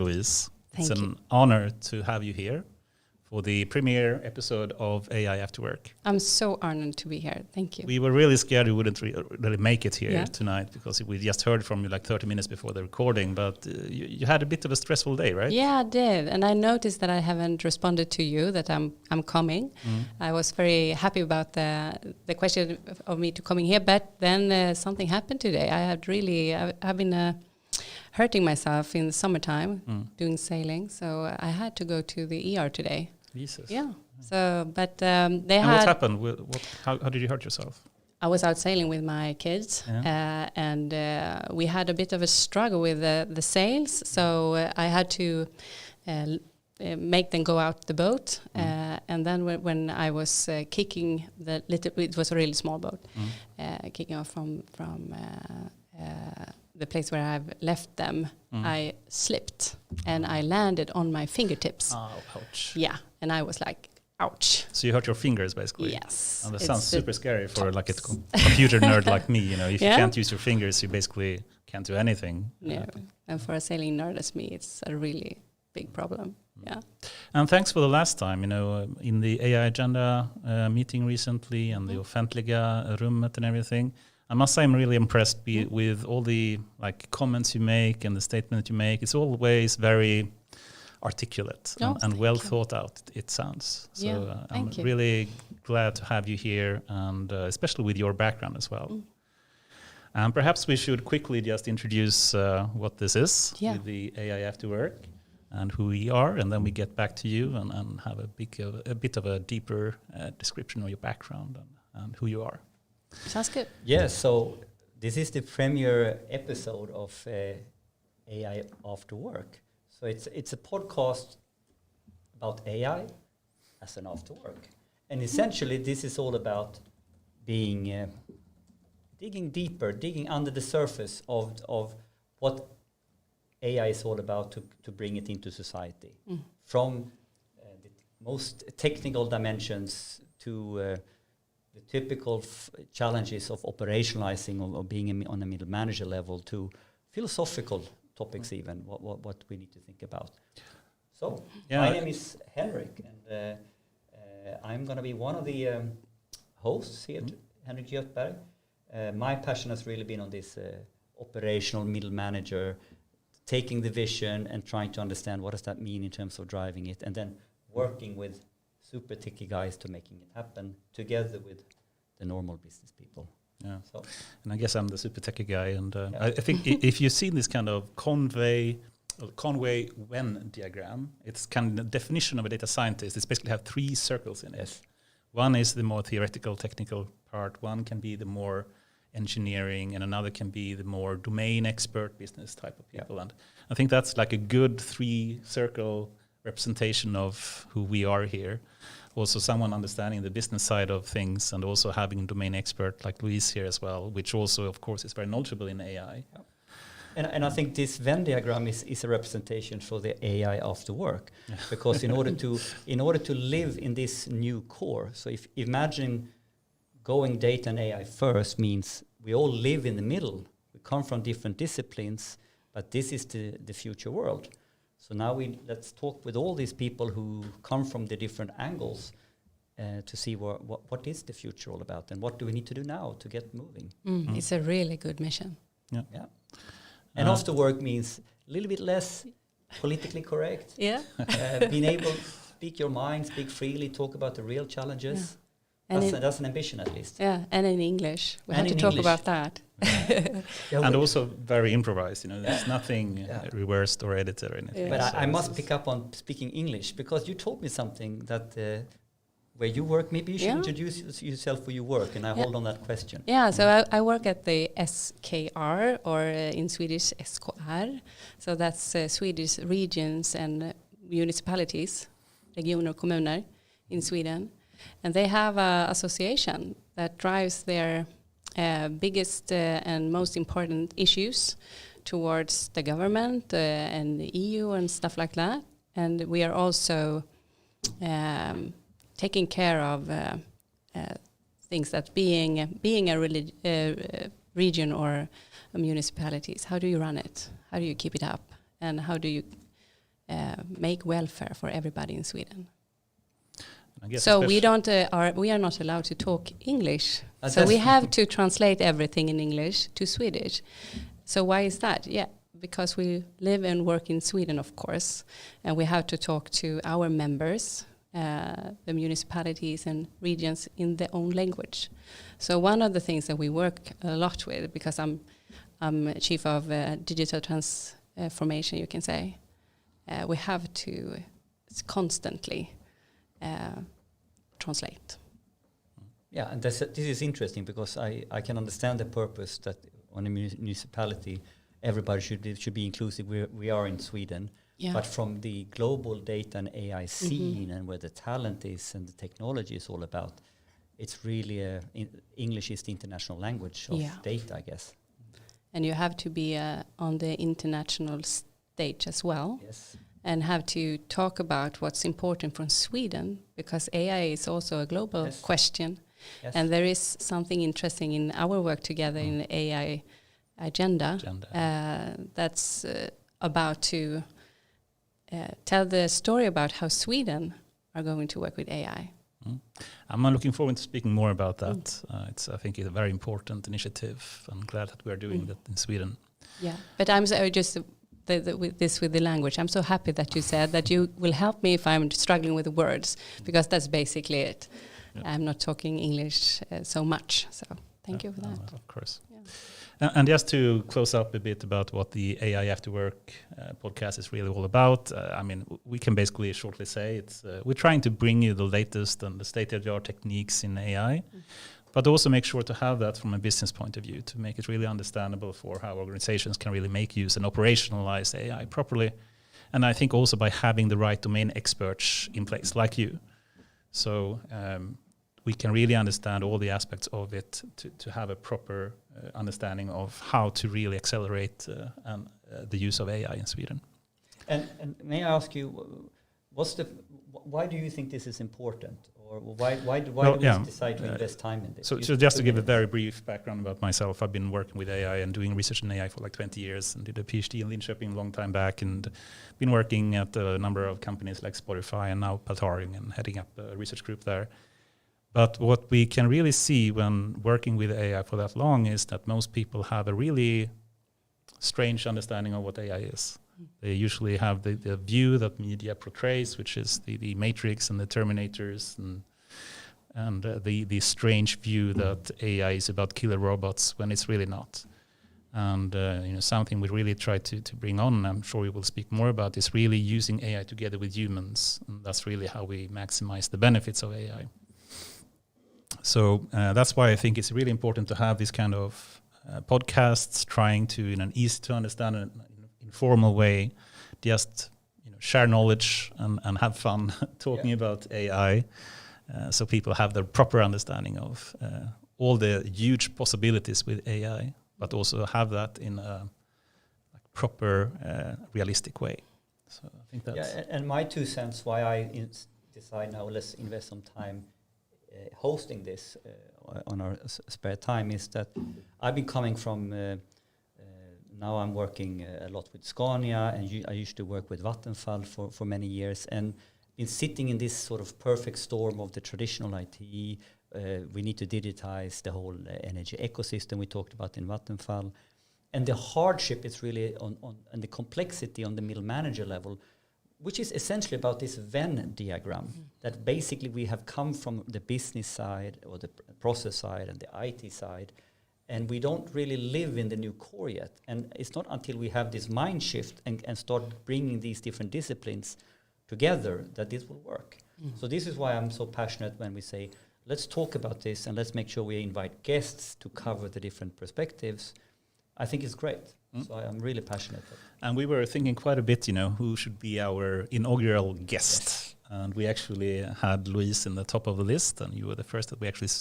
Louise. Thank It's an honor to have you here for the premiere episode of AI After Work. I'm so honored to be here. Thank you. We were really scared you wouldn't really make it here tonight because we just heard from you like 30 minutes before the recording, but you had a bit of a stressful day, right? Yeah, I did. And I noticed that I haven't responded to you, that I'm coming. I was very happy about the question of me to coming here, but then something happened today. I've been hurting myself in the summertime doing sailing, so I had to go to the ER today. Jesus. Yeah. So, but what happened? How did you hurt yourself? I was out sailing with my kids, and we had a bit of a struggle with the sails. So I had to make them go out the boat, and then when I was kicking it was a really small boat, kicking off from the place where I've left them, I slipped and I landed on my fingertips. Oh, ouch. Yeah, and I was like, ouch. So you hurt your fingers, basically? Yes. And that sounds super scary for like a computer nerd like me. You know, if you can't use your fingers, you basically can't do anything. Yeah, and for a sailing nerd as me, it's a really big problem. Yeah. And thanks for the last time, in the AI Agenda meeting recently and the offentliga rummet and everything. I must say I'm really impressed with all the comments you make and the statement you make. It's always very articulate and well thought out, it sounds. So I'm really glad to have you here, and especially with your background as well. And perhaps we should quickly just introduce what this is with the AI After Work and who we are, and then we get back to you and have a bit of a deeper description of your background and who you are. Sounds good. Yeah, so this is the premiere episode of AI After Work. So it's a podcast about AI as an after work. And essentially this is all about being digging deeper, digging under the surface of what AI is all about to bring it into society. From the most technical dimensions to the typical challenges of operationalizing or being on a middle manager level to philosophical topics even, what we need to think about. So, my name is Henrik, and I'm going to be one of the hosts here, Henrik Göthberg. My passion has really been on this operational middle manager, taking the vision and trying to understand what does that mean in terms of driving it, and then working with super techy guys to making it happen together with the normal business people. Yeah. So, and I guess I'm the super techy guy, and I think if you've seen this kind of Conway-Venn diagram, it's kind of the definition of a data scientist. It's basically have three circles in it. One is the more theoretical, technical part. One can be the more engineering, and another can be the more domain expert business type of people. And I think that's like a good three-circle representation of who we are here. Also someone understanding the business side of things, and also having a domain expert like Louise here as well, which also, of course, is very knowledgeable in AI. And I think this Venn diagram is a representation for the AI after work, because in order to live in this new core, so if imagine going data and AI first means we all live in the middle. We come from different disciplines, but this is the future world. So now let's talk with all these people who come from the different angles to see what is the future all about, and what do we need to do now to get moving. It's a really good mission. Yeah. And after work means a little bit less politically correct. Yeah. Being able to speak your mind, speak freely, talk about the real challenges. That's an ambition, at least. Yeah, and in English. We have to talk about that. And also very improvised, there's nothing reversed or edited or anything. But I must pick up on speaking English, because you told me something that where you work, maybe you should introduce yourself where you work, and I hold on that question. Yeah, so I work at the SKR, or in Swedish SKR. So that's Swedish regions and municipalities, regioner och kommuner in Sweden. And they have an association that drives their biggest and most important issues towards the government and the EU and stuff like that. And we are also taking care of things that being a region or a municipalities. How do you run it? How do you keep it up? And how do you make welfare for everybody in Sweden. I guess So we are not allowed to talk English. So that's we have to translate everything in English to Swedish. So why is that? Yeah, because we live and work in Sweden, of course, and we have to talk to our members, the municipalities and regions in their own language. So one of the things that we work a lot with, because I'm chief of digital transformation, you can say, we have to constantly translate. Yeah, and this is interesting because I can understand the purpose that on a municipality everybody should be inclusive. We are in Sweden, but from the global data and AI scene and where the talent is and the technology is all about, it's really English is the international language of data, I guess. And you have to be on the international stage as well. Yes. And have to talk about what's important from Sweden, because AI is also a global question. Yes. And there is something interesting in our work together in the AI agenda. That's about to tell the story about how Sweden are going to work with AI. I'm looking forward to speaking more about that. It's, I think, a very important initiative. I'm glad that we are doing that in Sweden. Yeah, but I'm just with the language. I'm so happy that you said that you will help me if I'm struggling with the words, because that's basically it. Yeah. I'm not talking English so much, so thank you for that. Of course. Yeah. And just to close up a bit about what the AI After Work podcast is really all about, I mean, we can basically shortly say it's we're trying to bring you the latest and the state-of-the-art techniques in AI, but also make sure to have that from a business point of view to make it really understandable for how organizations can really make use and operationalize AI properly. And I think also by having the right domain experts in place, like you. So we can really understand all the aspects of it to have a proper understanding of how to really accelerate the use of AI in Sweden. And may I ask you, why do you think this is important? Or why do we decide to invest time in this? So just to give a very brief background about myself, I've been working with AI and doing research in AI for like 20 years and did a PhD in Linköping a long time back and been working at a number of companies like Spotify and now Paltaring and heading up a research group there. But what we can really see when working with AI for that long is that most people have a really strange understanding of what AI is. They usually have the view that media portrays, which is the Matrix and the Terminators, and the strange view that AI is about killer robots when it's really not. And something we really try to bring on, and I'm sure we will speak more about, is really using AI together with humans. And that's really how we maximize the benefits of AI. So that's why I think it's really important to have this kind of podcasts, trying to, in an easy to understand and informal way, just share knowledge and have fun talking about AI, so people have the proper understanding of all the huge possibilities with AI, but also have that in a proper, realistic way. So I think that's... Yeah, and my 2 cents why I decide now let's invest some time hosting this on our spare time is that I've been coming from... now I'm working a lot with Scania, and I used to work with Vattenfall for many years, and in sitting in this sort of perfect storm of the traditional IT, we need to digitize the whole energy ecosystem we talked about in Vattenfall, and the hardship is really on and the complexity on the middle manager level, which is essentially about this Venn diagram, that basically we have come from the business side or the process side and the IT side, and we don't really live in the new core yet. And it's not until we have this mind shift and start bringing these different disciplines together that this will work. So this is why I'm so passionate when we say, let's talk about this and let's make sure we invite guests to cover the different perspectives. I think it's great. So I'm really passionate. And we were thinking quite a bit, who should be our inaugural guest. Yes. And we actually had Louise in the top of the list, and you were the first that we actually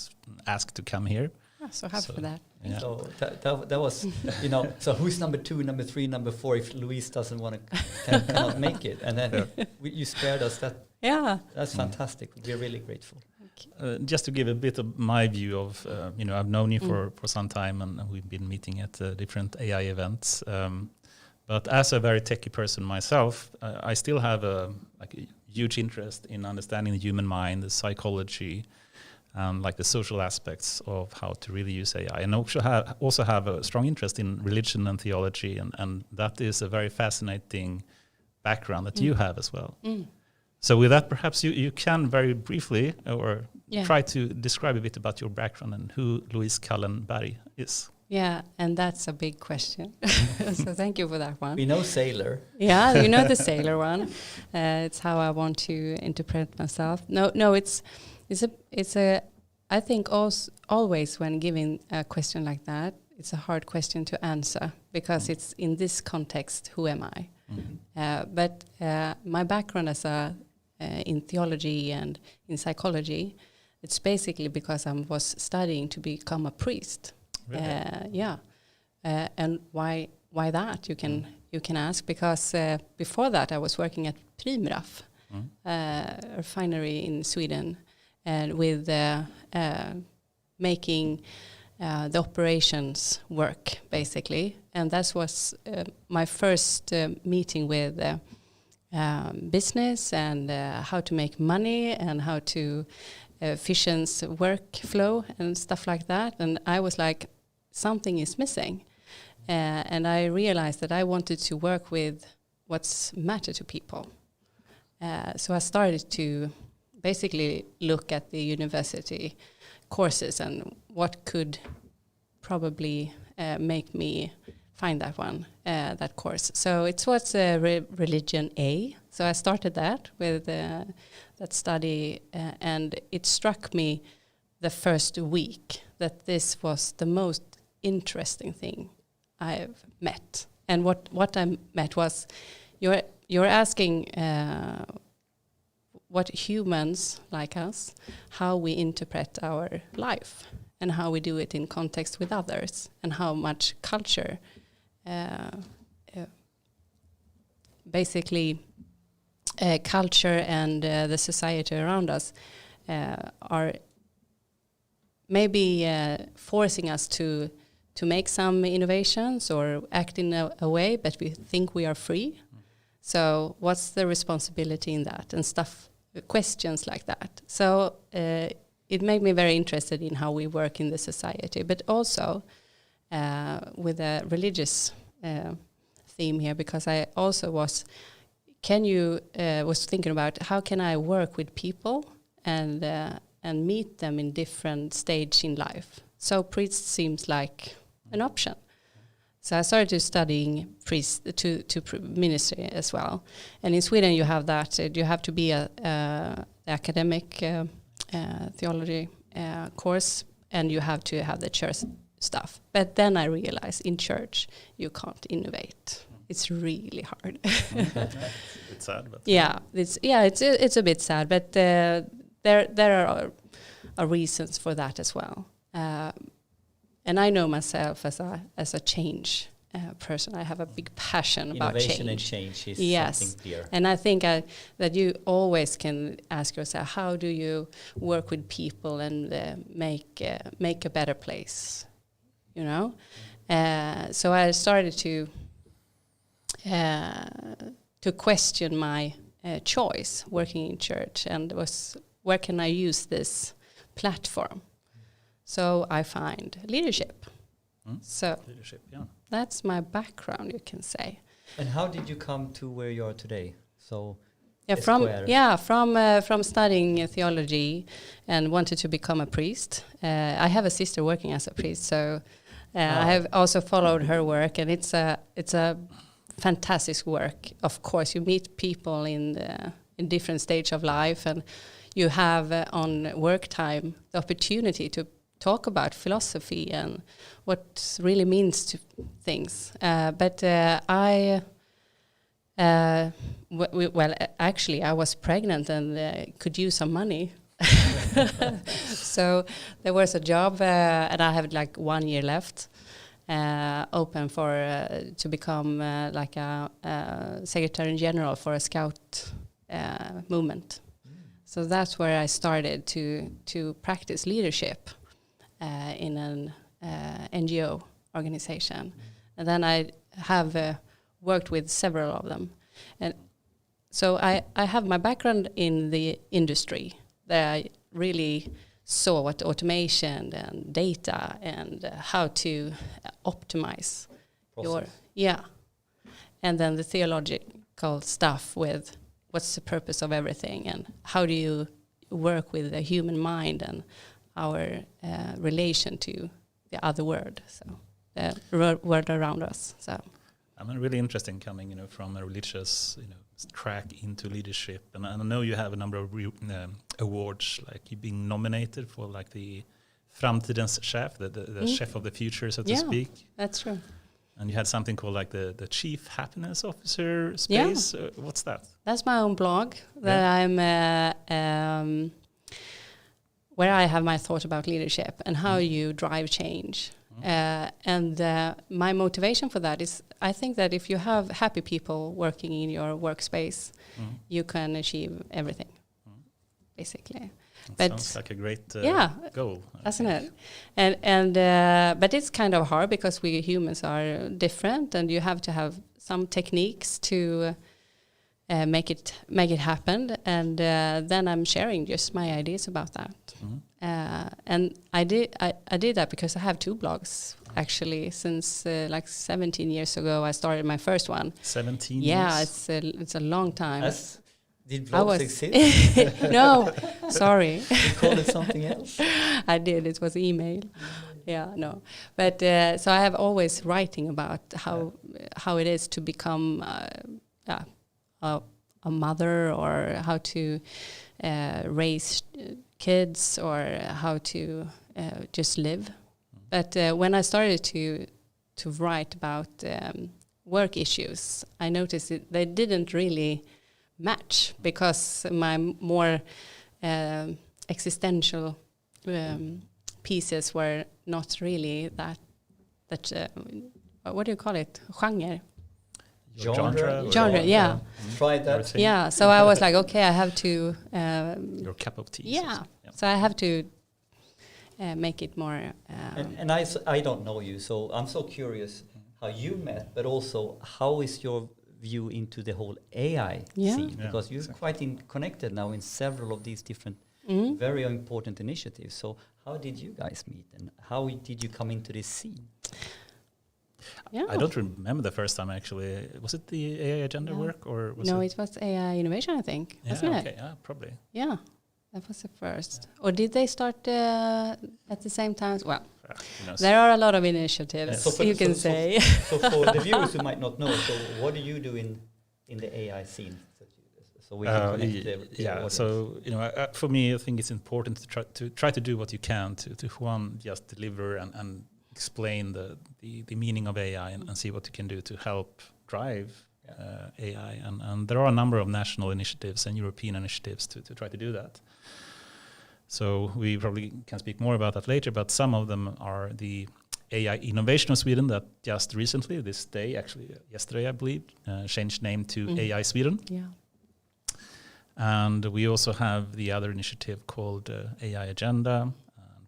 asked to come here. So happy for that. Yeah. So that was, so who's number 2, number 3, number 4 if Louise doesn't want to cannot make it? And then you spared us that. Yeah. That's fantastic. We're really grateful. Just to give a bit of my view of, I've known you for some time, and we've been meeting at different AI events. But as a very techie person myself, I still have a huge interest in understanding the human mind, the psychology, like the social aspects of how to really use AI. And also have a strong interest in religion and theology, and that is a very fascinating background that you have as well. So with that, perhaps you can very briefly try to describe a bit about your background and who Louise Callenberg is. Yeah, and that's a big question. So thank you for that one. We know sailor. Yeah, you know the sailor one. It's how I want to interpret myself. No, it's a. I think always when giving a question like that, it's a hard question to answer because it's in this context. Who am I? But my background as in theology and in psychology, it's basically because I was studying to become a priest. Really? And why that? You can ask, because before that I was working at Primraf, a refinery in Sweden, and with making the operations work basically, and that was my first meeting with business and how to make money and how to efficient workflow and stuff like that. And I was like, something is missing. And I realized that I wanted to work with what's matter to people. So I started to basically look at the university courses and what could probably make me find that course. So it was Religion A. So I started that with that study, and it struck me the first week that this was the most interesting thing I've met. And what I met was you're asking what humans like us, how we interpret our life and how we do it in context with others, and how much culture basically culture and the society around us are maybe forcing us to make some innovations or act in a way, but we think we are free. So what's the responsibility in that, and questions like that. So it made me very interested in how we work in the society, but also with a religious theme here, because I also was thinking about how can I work with people and meet them in different stage in life. So priest seems like an option. So I started studying to ministry as well. And in Sweden you have that, you have to be a academic theology course, and you have to have the church stuff. But then I realized in church you can't innovate. It's really hard. It's sad, but it's a bit sad, but there are reasons for that as well. And I know myself as a change person. I have a big passion about change. Innovation and change is something dear. And I think that you always can ask yourself, how do you work with people and make a better place? You know. So I started to question my choice working in church, and where can I use this platform? So I find leadership. So leadership, yeah. That's my background, you can say. And how did you come to where you are today? So from studying theology and wanted to become a priest. I have a sister working as a priest, so I have also followed her work, and it's a fantastic work. Of course, you meet people in different stage of life, and you have on work time the opportunity to talk about philosophy and what really means to things. Actually, I was pregnant and could use some money. So there was a job, and I have like 1 year left, open for to become like a secretary general for a scout movement. So that's where I started to practice leadership in an NGO organization. And then I have worked with several of them. And so I have my background in the industry that I really saw what automation and data and how to optimize and then the theological stuff with what's the purpose of everything and how do you work with the human mind and our relation to the other world, so the world around us. So I mean, really interesting coming, from a religious, track into leadership, and I know you have a number of awards, like you being nominated for like the Framtidens chef, the chef of the future, so to speak. That's true. And you had something called like the Chief Happiness Officer space. Yeah. What's that? That's my own blog that I'm where I have my thought about leadership and how you drive change. And my motivation for that is I think that if you have happy people working in your workspace, you can achieve everything, basically. That sounds like a great goal, doesn't it? And but it's kind of hard because we humans are different, and you have to have some techniques to make it happen. And then I'm sharing just my ideas about that. And I did that because I have 2 blogs actually since like 17 years ago. I started my first one. 17 years? Yeah, it's a long time. Did blogs exist? No, sorry. You called it something else? I did. It was email. Yeah, no. But so I have always writing about how it is to become a mother, or how to raise kids, or how to just live. But when I started to write about work issues, I noticed they didn't really match, because my more existential pieces were not really that what do you call it, genre? Genre, yeah. Try that. Yeah, so I was like, okay, I have to your cup of tea. Yeah, so I have to make it more and I don't know you, so I'm so curious how you met, but also how is your view into the whole AI scene, because you're quite connected now in several of these different very important initiatives. So how did you guys meet, and how did you come into this scene? Yeah. I don't remember the first time actually. Was it the AI agenda work, or was it was AI innovation, I think, wasn't it? Yeah, probably. Yeah, that was the first. Or did they start at the same time? Well, there are a lot of initiatives, so you can say. So for the viewers who might not know, so what do you do in the AI scene? So we can connect the audience. So for me, I think it's important to try to do what you can to just deliver and explain the meaning of AI and see what you can do to help drive AI. And there are a number of national initiatives and European initiatives to try to do that. So we probably can speak more about that later, but some of them are the AI Innovation of Sweden that just recently, this day, actually yesterday I believe, changed name to AI Sweden. Yeah. And we also have the other initiative called AI Agenda.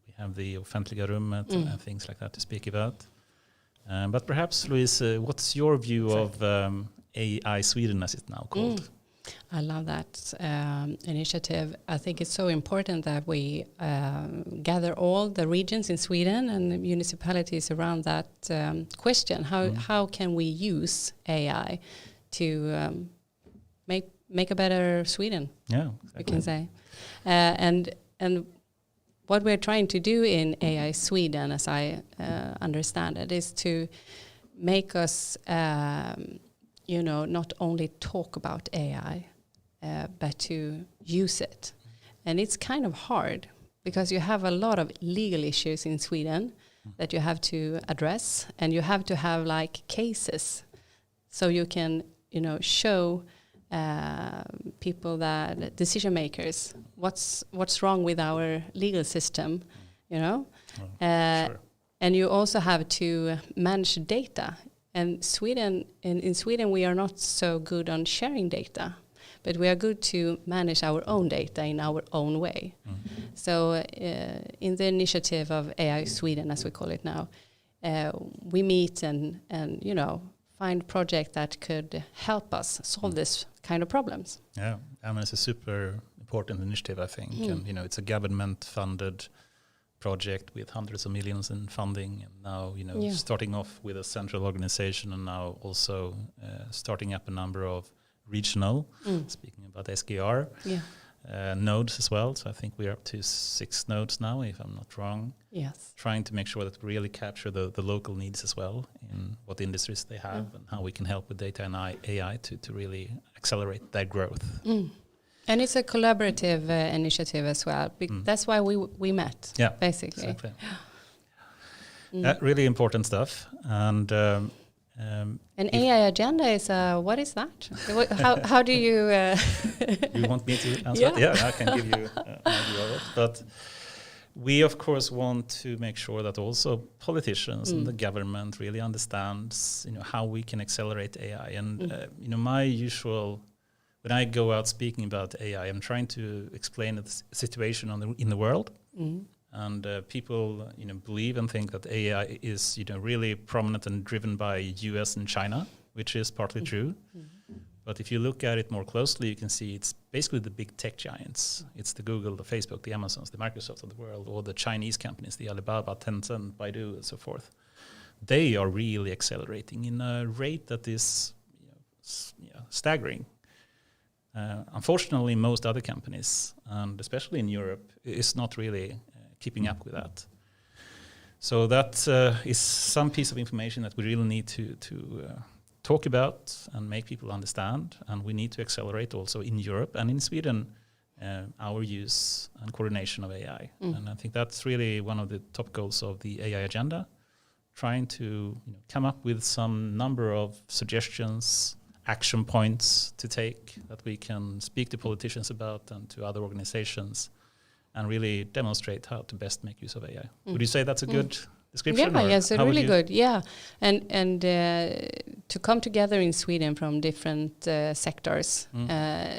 We have the Offentliga Rummet and things like that to speak about. But perhaps, Louise, what's your view of AI Sweden, as it's now called? I love that initiative. I think it's so important that we gather all the regions in Sweden and the municipalities around that question. How can we use AI to make a better Sweden? Yeah, exactly. We can say. And what we're trying to do in AI Sweden, as I understand it, is to make us not only talk about AI, but to use it. And it's kind of hard because you have a lot of legal issues in Sweden that you have to address, and you have to have like cases so you can, show people, that decision makers, what's wrong with our legal system, Sure. And you also have to manage data. And in Sweden, we are not so good on sharing data, but we are good to manage our own data in our own way. So in the initiative of AI Sweden, as we call it now, we meet and find project that could help us solve this kind of problems. Yeah, I mean, it's a super important initiative, I think. And, it's a government-funded project with hundreds of millions in funding. And now, starting off with a central organization and now also starting up a number of regional, speaking about SGR, nodes as well. So I think we're up to 6 nodes now, if I'm not wrong. Yes. Trying to make sure that we really capture the local needs as well in what industries they have and how we can help with data and AI to really accelerate their growth. And it's a collaborative initiative as well. That's why we met, basically. Exactly. Really important stuff. And an AI agenda is what is that? How do you? You want me to answer that? Yeah, I can give you an idea of it. But we, of course, want to make sure that also politicians and the government really understands, how we can accelerate AI. And my usual, when I go out speaking about AI, I'm trying to explain the situation in the world. And people, believe and think that AI is, really prominent and driven by US and China, which is partly true. But if you look at it more closely, you can see it's basically the big tech giants. It's the Google, the Facebook, the Amazons, the Microsoft of the world, or the Chinese companies, the Alibaba, Tencent, Baidu, and so forth. They are really accelerating in a rate that is staggering. Unfortunately, most other companies, and especially in Europe, is not really keeping up with that. So that is some piece of information that we really need to talk about and make people understand. And we need to accelerate also in Europe and in Sweden our use and coordination of AI. And I think that's really one of the top goals of the AI agenda, trying to come up with some number of suggestions, action points to take that we can speak to politicians about and to other organizations and really demonstrate how to best make use of AI. Would you say that's a good description? Yeah, yes, really good. Yeah, and to come together in Sweden from different sectors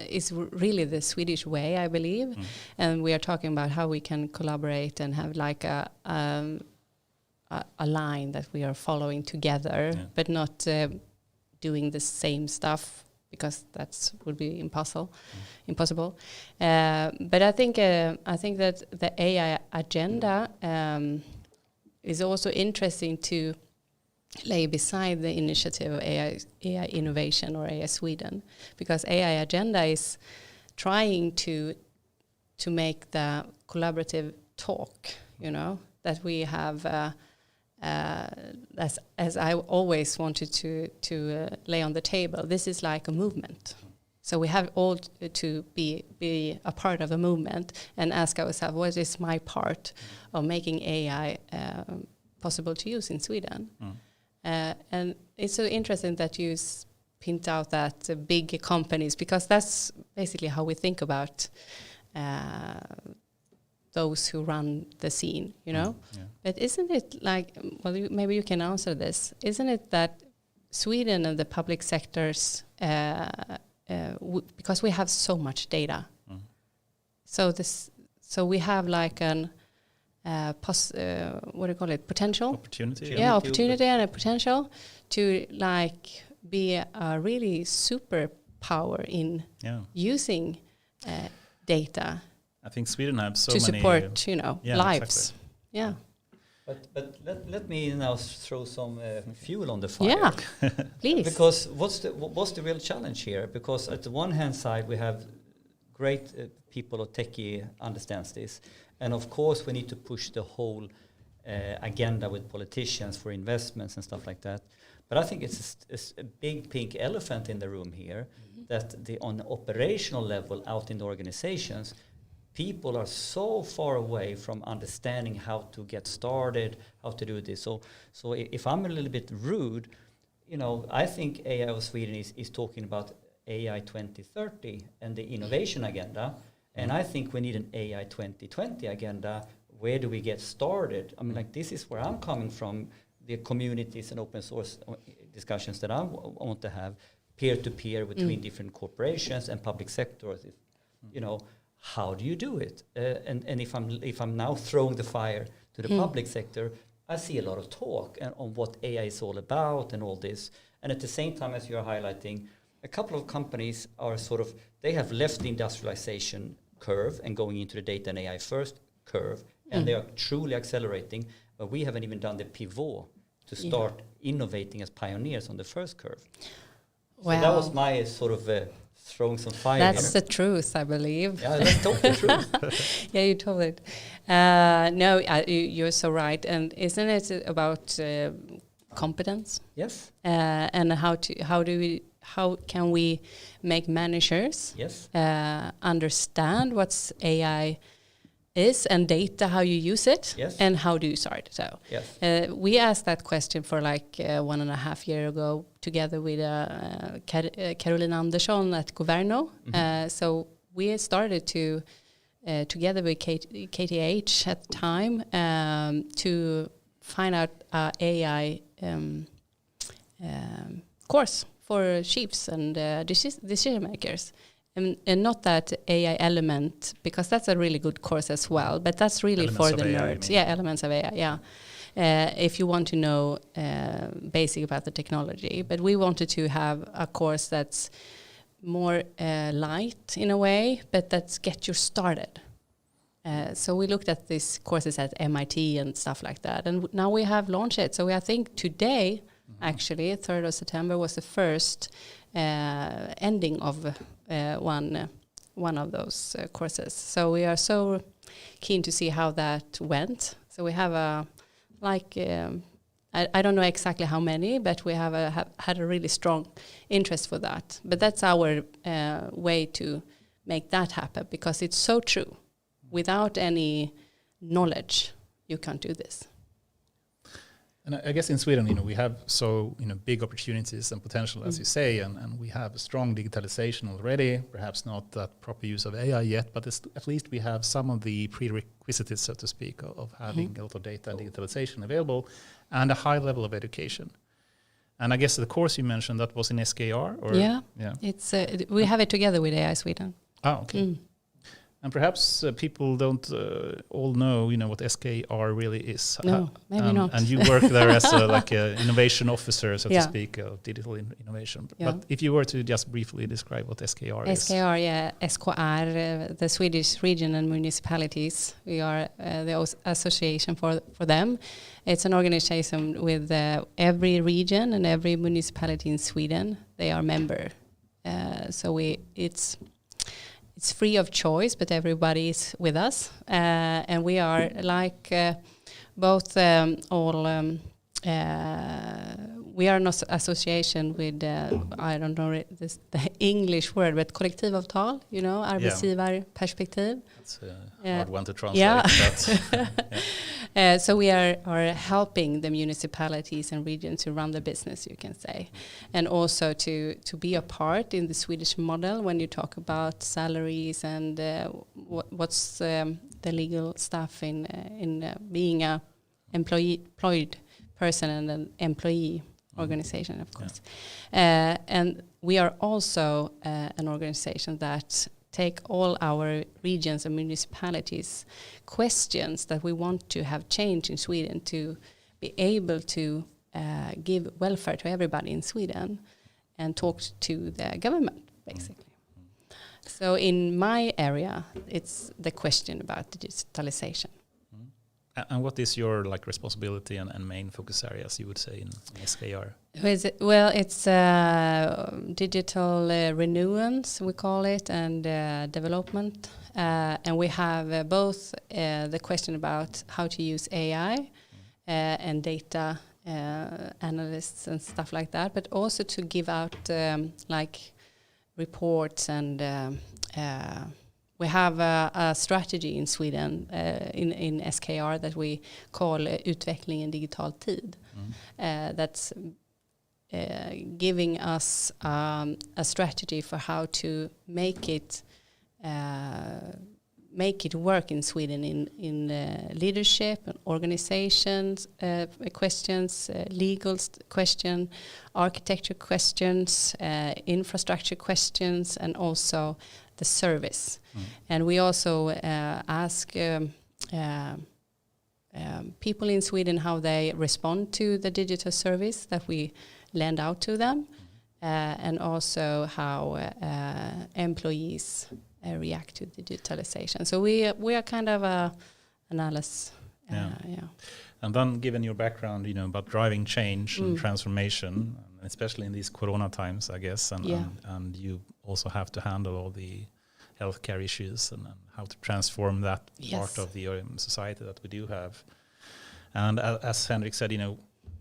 is really the Swedish way, I believe. And we are talking about how we can collaborate and have like a line that we are following together, but not doing the same stuff, because that would be impossible. But I think that the AI agenda is also interesting to lay beside the initiative of AI innovation or AI Sweden, because AI agenda is trying to make the collaborative talk, that we have. As I always wanted to lay on the table, this is like a movement. So we have all to be a part of a movement and ask ourselves, what is my part of making AI possible to use in Sweden? And it's so interesting that you point out that big companies, because that's basically how we think about those who run the scene, But isn't it like, maybe you can answer this, isn't it that Sweden and the public sectors, because we have so much data, so we have like an what do you call it, potential? Opportunity and a potential to like be a really superpower in using data. I think Sweden has so to many support, lives. Exactly. Yeah. But let me now throw some fuel on the fire. Yeah, please. Because what's the real challenge here? Because at the one hand side we have great people or techie understands this, and of course we need to push the whole agenda with politicians for investments and stuff like that. But I think it's a big pink elephant in the room here, that on the operational level out in the organizations, people are so far away from understanding how to get started, how to do this. So if I'm a little bit rude, I think AIAW Sweden is talking about AI 2030 and the innovation agenda. And I think we need an AI 2020 agenda. Where do we get started? I mean, this is where I'm coming from, the communities and open source discussions that I want to have, peer-to-peer between different corporations and public sectors. How do you do it? And if I'm now throwing the fire to the public sector, I see a lot of talk on what AI is all about and all this. And at the same time, as you're highlighting, a couple of companies are they have left the industrialization curve and going into the data and AI first curve, and they are truly accelerating, but we haven't even done the pivot to start innovating as pioneers on the first curve. So that was my throwing some fire. That's here. the truth, I believe. Yeah, let's talk the truth. Yeah, you told it. No, you're so right. And isn't it about competence? Yes. And how can we make managers understand what's AI is and data, how you use it, and how do you start. So we asked that question for 1.5 years ago together with Caroline Andersson at Governo. So we started to together with KTH at the time to find out AI course for chiefs and decision makers. And not that AI element, because that's a really good course as well, but that's really Elements for of the AI, nerds. Yeah, elements of AI, yeah. If you want to know basic about the technology. But we wanted to have a course that's more light in a way, but that's get you started. So we looked at these courses at MIT and stuff like that. And now we have launched it. So I think today, actually, 3rd of September was the first ending of one of those courses. So we are so keen to see how that went. So we have I don't know exactly how many, but we have had a really strong interest for that. But that's our way to make that happen, because it's so true. Without any knowledge, you can't do this. And I guess in Sweden, we have big opportunities and potential, as you say, and we have a strong digitalization already. Perhaps not that proper use of AI yet, but at least we have some of the prerequisites, so to speak, of having a lot of data and digitalization available, and a high level of education. And I guess the course you mentioned, that was in SKR, or it's we have it together with AI Sweden. Oh, okay. And perhaps people don't all know, what SKR really is. No, maybe not. And you work there as a innovation officer, so to speak, of digital innovation. But if you were to just briefly describe what SKR is. SKR, SKR, the Swedish region and municipalities. We are the association for them. It's an organization with every region and every municipality in Sweden. They are member. So it's free of choice, but everybody is with us. And we are we are an association with, I don't know the English word, but kollektivavtal, arbetsgivarperspektiv. That's a hard one to translate. But so we are helping the municipalities and regions to run the business, you can say. And also to be a part in the Swedish model when you talk about salaries and what's the legal stuff in being a employed person and an employee organization, of course. And we are also an organization that take all our regions and municipalities questions that we want to have change in Sweden to be able to give welfare to everybody in Sweden and talk to the government, basically. So in my area, it's the question about digitalization. And what is your responsibility and main focus areas, you would say, in SKR? Well, it's digital renewance, we call it, and development. And we have both the question about how to use AI and data analysts and stuff like that, but also to give out reports and we have a strategy in Sweden in SKR that we call Utveckling in digital tid. That's giving us a strategy for how to make it work in Sweden in leadership and organizations questions, legal question, architecture questions, infrastructure questions, and also the service. And we also ask people in Sweden how they respond to the digital service that we lend out to them, and also how employees react to digitalization. So we are kind of a analysis. And then, given your background, about driving change and transformation, and especially in these Corona times, I guess, and you also have to handle all the healthcare issues and how to transform that part of the society that we do have. And as Henrik said,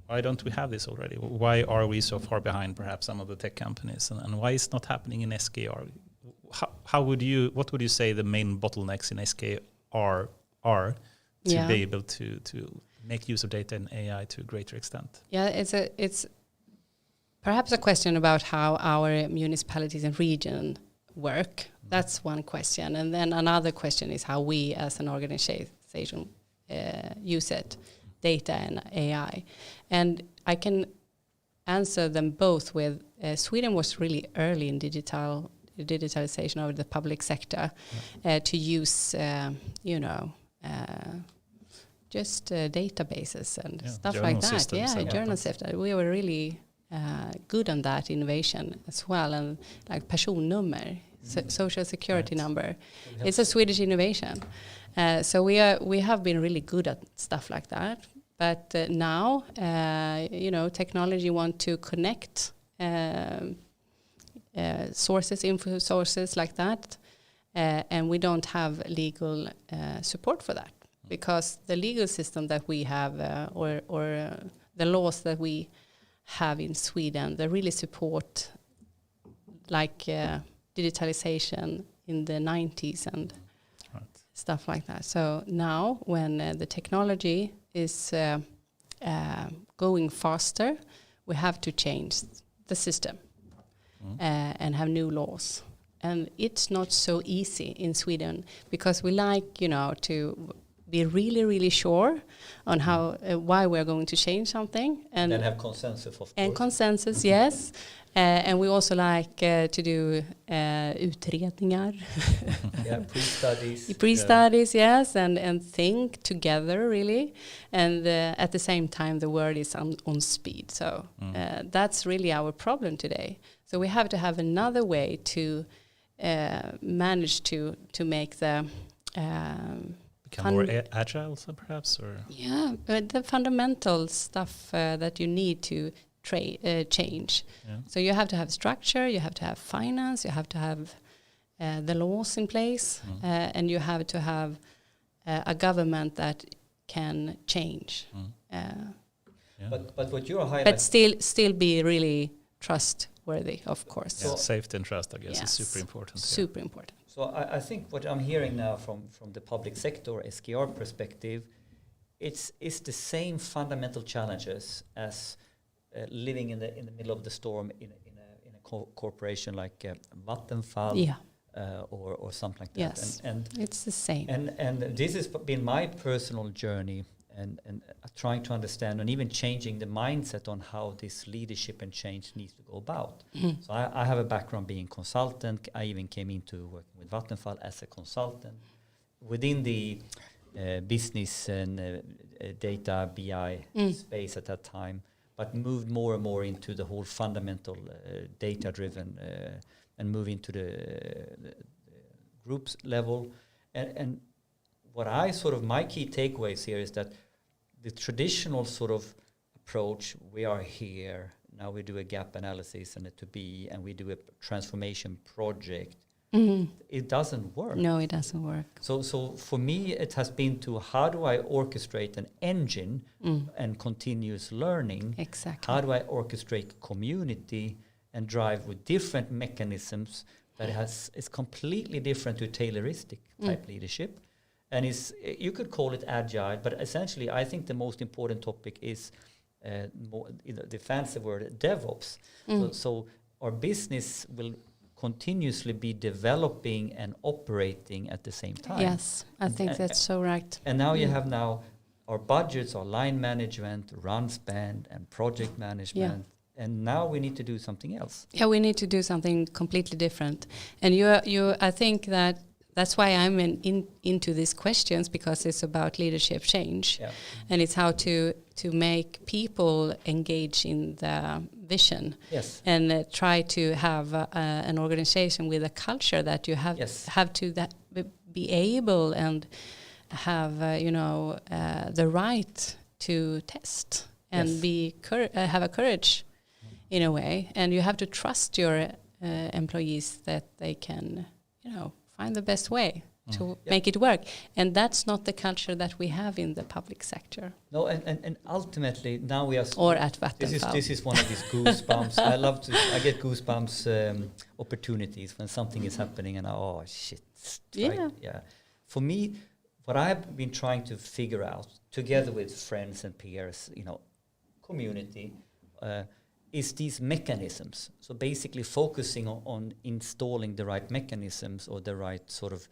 why don't we have this already? Why are we so far behind perhaps some of the tech companies, and why is it not happening in SKR? What would you say the main bottlenecks in SKR are to be able to make use of data and AI to a greater extent? Yeah, it's perhaps a question about how our municipalities and region work. That's one question. And then another question is how we as an organization use it, data and AI. And I can answer them both with Sweden was really early in digitalization of the public sector to use, just databases and stuff like that. Journal systems. We were really good on that innovation as well. And like personnummer, social security number, it's a Swedish innovation. So we have been really good at stuff like that. But now, technology want to connect sources, info sources like that, and we don't have legal support for that. Because the legal system that we have, or the laws that we have in Sweden, they really support like digitalization in the 90s and stuff like that. So now when the technology is going faster, we have to change the system and have new laws. And it's not so easy in Sweden because we like, to be really, really sure on how why we're going to change something, and then have consensus, of course. And consensus, yes. And we also like to do utredningar. Pre-studies, yes, and think together, really. And at the same time, the world is on speed. So that's really our problem today. So we have to have another way to manage to make the... become more agile, so perhaps, or but the fundamental stuff that you need to change. So you have to have structure, you have to have finance, you have to have the laws in place, and you have to have a government that can change. But what you're highlighting, but still be really trustworthy, of course. So safety and trust, I guess, is super important. Super important. So I think what I'm hearing now from the public sector SKR perspective, it's the same fundamental challenges as living in the middle of the storm in a corporation like Vattenfall or something like that. Yes, and it's the same. And this has been my personal journey and trying to understand and even changing the mindset on how this leadership and change needs to go about. So I have a background being consultant. I even came into working with Vattenfall as a consultant within the business and data BI space at that time, but moved more and more into the whole fundamental data-driven and move into the groups level. And what my key takeaways here is that the traditional sort of approach, we are here, now we do a gap analysis and a to-be, and we do a transformation project, it doesn't work. No, it doesn't work. So for me, it has been to how do I orchestrate an engine and continuous learning? Exactly. How do I orchestrate community and drive with different mechanisms that is completely different to Tayloristic type leadership? And you could call it agile, but essentially I think the most important topic is the fancy word DevOps. So our business will continuously be developing and operating at the same time. Yes, I think that's so right. And now you have our budgets, our line management, run spend, and project management. And now we need to do something else. Yeah, we need to do something completely different. And I think that That's why I'm into these questions, because it's about leadership change, and it's how to make people engage in the vision, and try to have an organization with a culture that you have to be able and have the right to test and have a courage in a way, and you have to trust your employees that they can find the best way to make it work. And that's not the culture that we have in the public sector. No, and ultimately now we are... Or at Vattenfall. This is one of these goosebumps. I get goosebumps opportunities when something is happening and oh shit. Right? Yeah. For me, what I've been trying to figure out together with friends and peers, community, is these mechanisms. So basically focusing on installing the right mechanisms or the right sort of,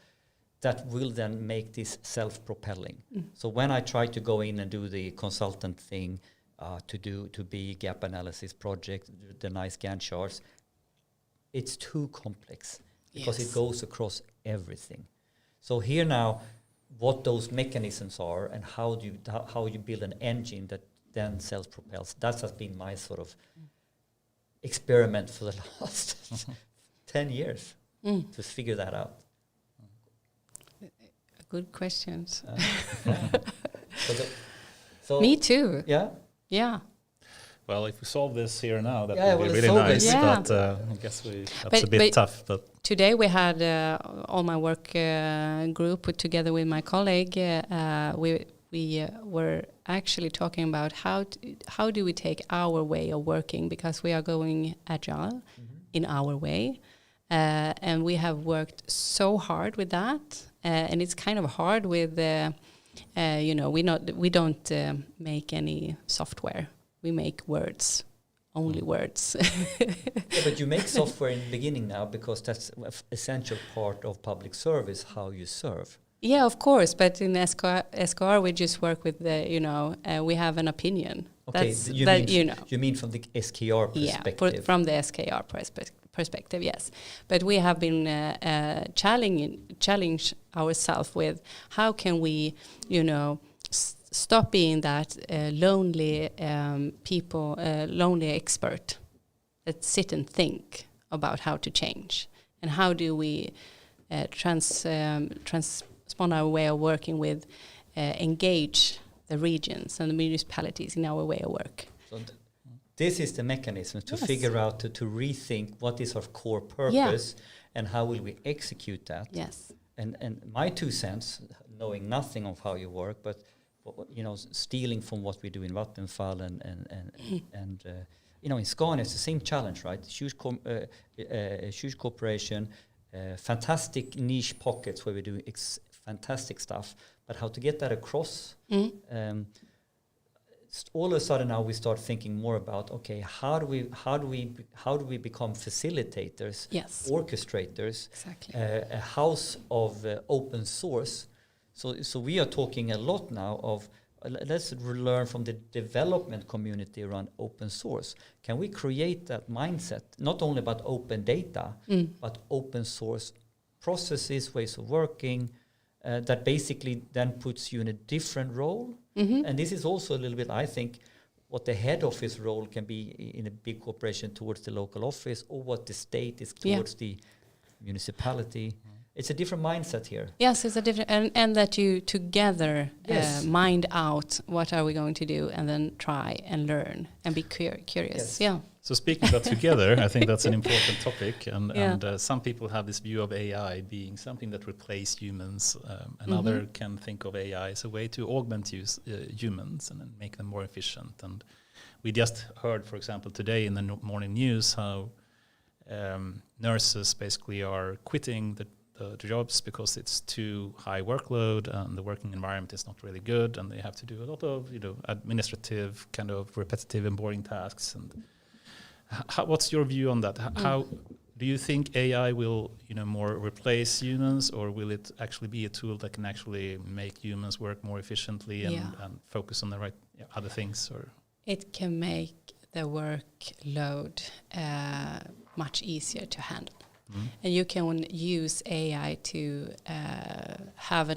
that will then make this self-propelling. So when I try to go in and do the consultant thing, to be gap analysis project, the nice Gantt charts, it's too complex because it goes across everything. So here now, what those mechanisms are and how you build an engine that then self-propels. That has been my sort of experiment for the last 10 years to figure that out. Good questions. So me too. Yeah. Well, if we solve this here now, that would be let's really solve nice. it. But I guess that's a bit tough. But today we had all my work group put together with my colleague. We were actually talking about how do we take our way of working, because we are going agile in our way, and we have worked so hard with that, and it's kind of hard with we don't make any software. We make words, only words. But you make software in the beginning now because that's an essential part of public service, how you serve. Yeah, of course. But in SKR we just work with we have an opinion. Okay, you mean from the SKR perspective? Yeah, from the SKR perspective, yes. But we have been challenge ourselves with how can we, stop being that lonely lonely expert that sit and think about how to change, and how do we transpond our way of working with, engage the regions and the municipalities in our way of work. So this is the mechanism to figure out, to rethink what is our core purpose and how will we execute that. Yes. And my 2 cents, knowing nothing of how you work, but stealing from what we do in Vattenfall and in Scania, it's the same challenge, right? Huge corporation, fantastic niche pockets where we do fantastic stuff, but how to get that across? All of a sudden now we start thinking more about, okay, how do we become facilitators, orchestrators, a house of open source. So we are talking a lot now of let's learn from the development community around open source. Can we create that mindset, not only about open data, but open source processes, ways of working, that basically then puts you in a different role? And this is also a little bit, I think, what the head office role can be in a big corporation towards the local office, or what the state is towards the municipality. It's a different mindset here. Yes, it's a different, and that you together mind out what are we going to do, and then try and learn and be curious. Yeah. So speaking about together, I think that's an important topic, and some people have this view of AI being something that replaces humans. Another can think of AI as a way to augment humans and make them more efficient. And we just heard, for example, today in the morning news how nurses basically are quitting the jobs because it's too high workload and the working environment is not really good, and they have to do a lot of administrative, kind of repetitive and boring tasks. And what's your view on that? How do you think AI will more replace humans, or will it actually be a tool that can actually make humans work more efficiently and focus on the right other things? Or it can make the workload much easier to handle. and you can use AI to have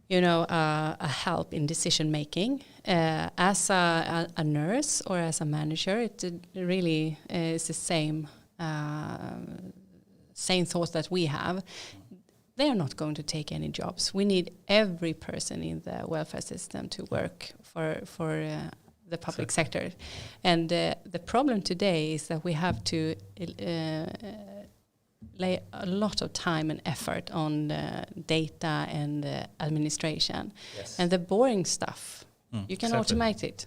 a help in decision making. As a nurse or as a manager, it really is the same thoughts that we have. They are not going to take any jobs. We need every person in the welfare system to work for the public sector. And the problem today is that we have to lay a lot of time and effort on data and administration. Yes. And the boring stuff, you can automate it.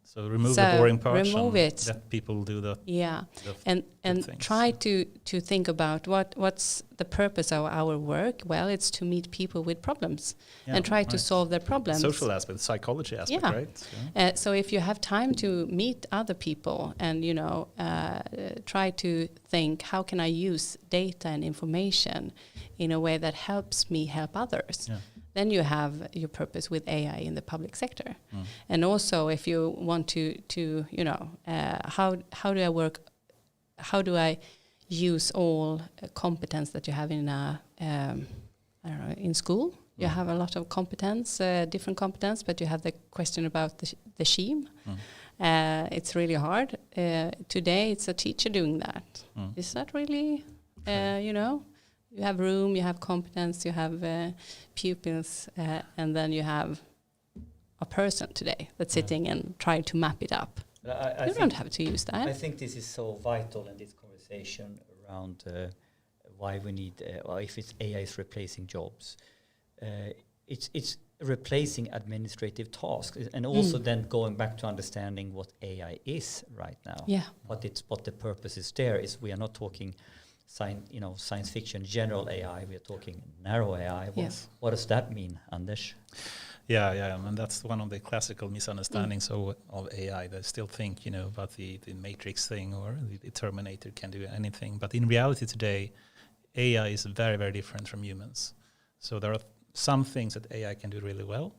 So remove the boring parts. Remove it. Let people do that. Yeah, and try to think about what's the purpose of our work. Well, it's to meet people with problems and try to solve their problems. Social aspect, psychology aspect, right? So if you have time to meet other people and try to think, how can I use data and information in a way that helps me help others? Yeah. Then you have your purpose with AI in the public sector. And also if you want to how do I work, how do I use all competence that you have in in school? You have a lot of competence, different competence, but you have the question about the scheme. It's really hard. Today it's a teacher doing that. Is that really, you have room, you have competence, you have pupils, and then you have a person today that's sitting and trying to map it up. You don't have to use that. I think this is so vital in this conversation around why we need, if it's AI is replacing jobs. It's replacing administrative tasks, and also then going back to understanding what AI is right now. Yeah. What the purpose is there is we are not talking science fiction, general AI. We are talking narrow AI. What does that mean, Anders? Yeah, and that's one of the classical misunderstandings of AI. They still think, about the Matrix thing or the Terminator can do anything. But in reality today, AI is very, very different from humans. So there are some things that AI can do really well,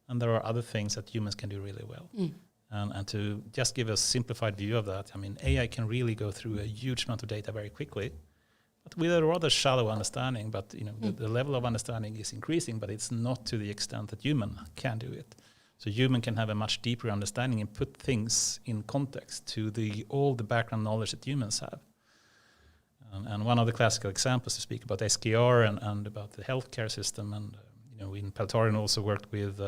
and there are other things that humans can do really well. And to just give a simplified view of that, AI can really go through a huge amount of data very quickly, but with a rather shallow understanding. But the level of understanding is increasing, but it's not to the extent that human can do it. So human can have a much deeper understanding and put things in context to all the background knowledge that humans have. And one of the classical examples to speak about SKR and about the healthcare system, and in Peltarian also worked with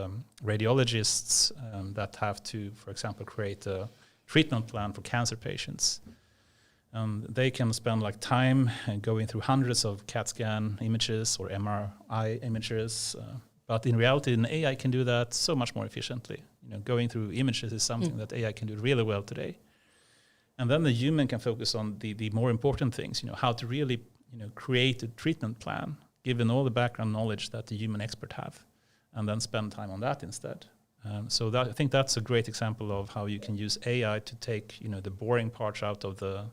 radiologists that have to, for example, create a treatment plan for cancer patients. They can spend time going through hundreds of CAT scan images or MRI images, but in reality, an AI can do that so much more efficiently. Going through images is something that AI can do really well today. And then the human can focus on the more important things, how to really create a treatment plan, given all the background knowledge that the human expert have, and then spend time on that instead. So I think that's a great example of how you can use AI to take the boring parts out of the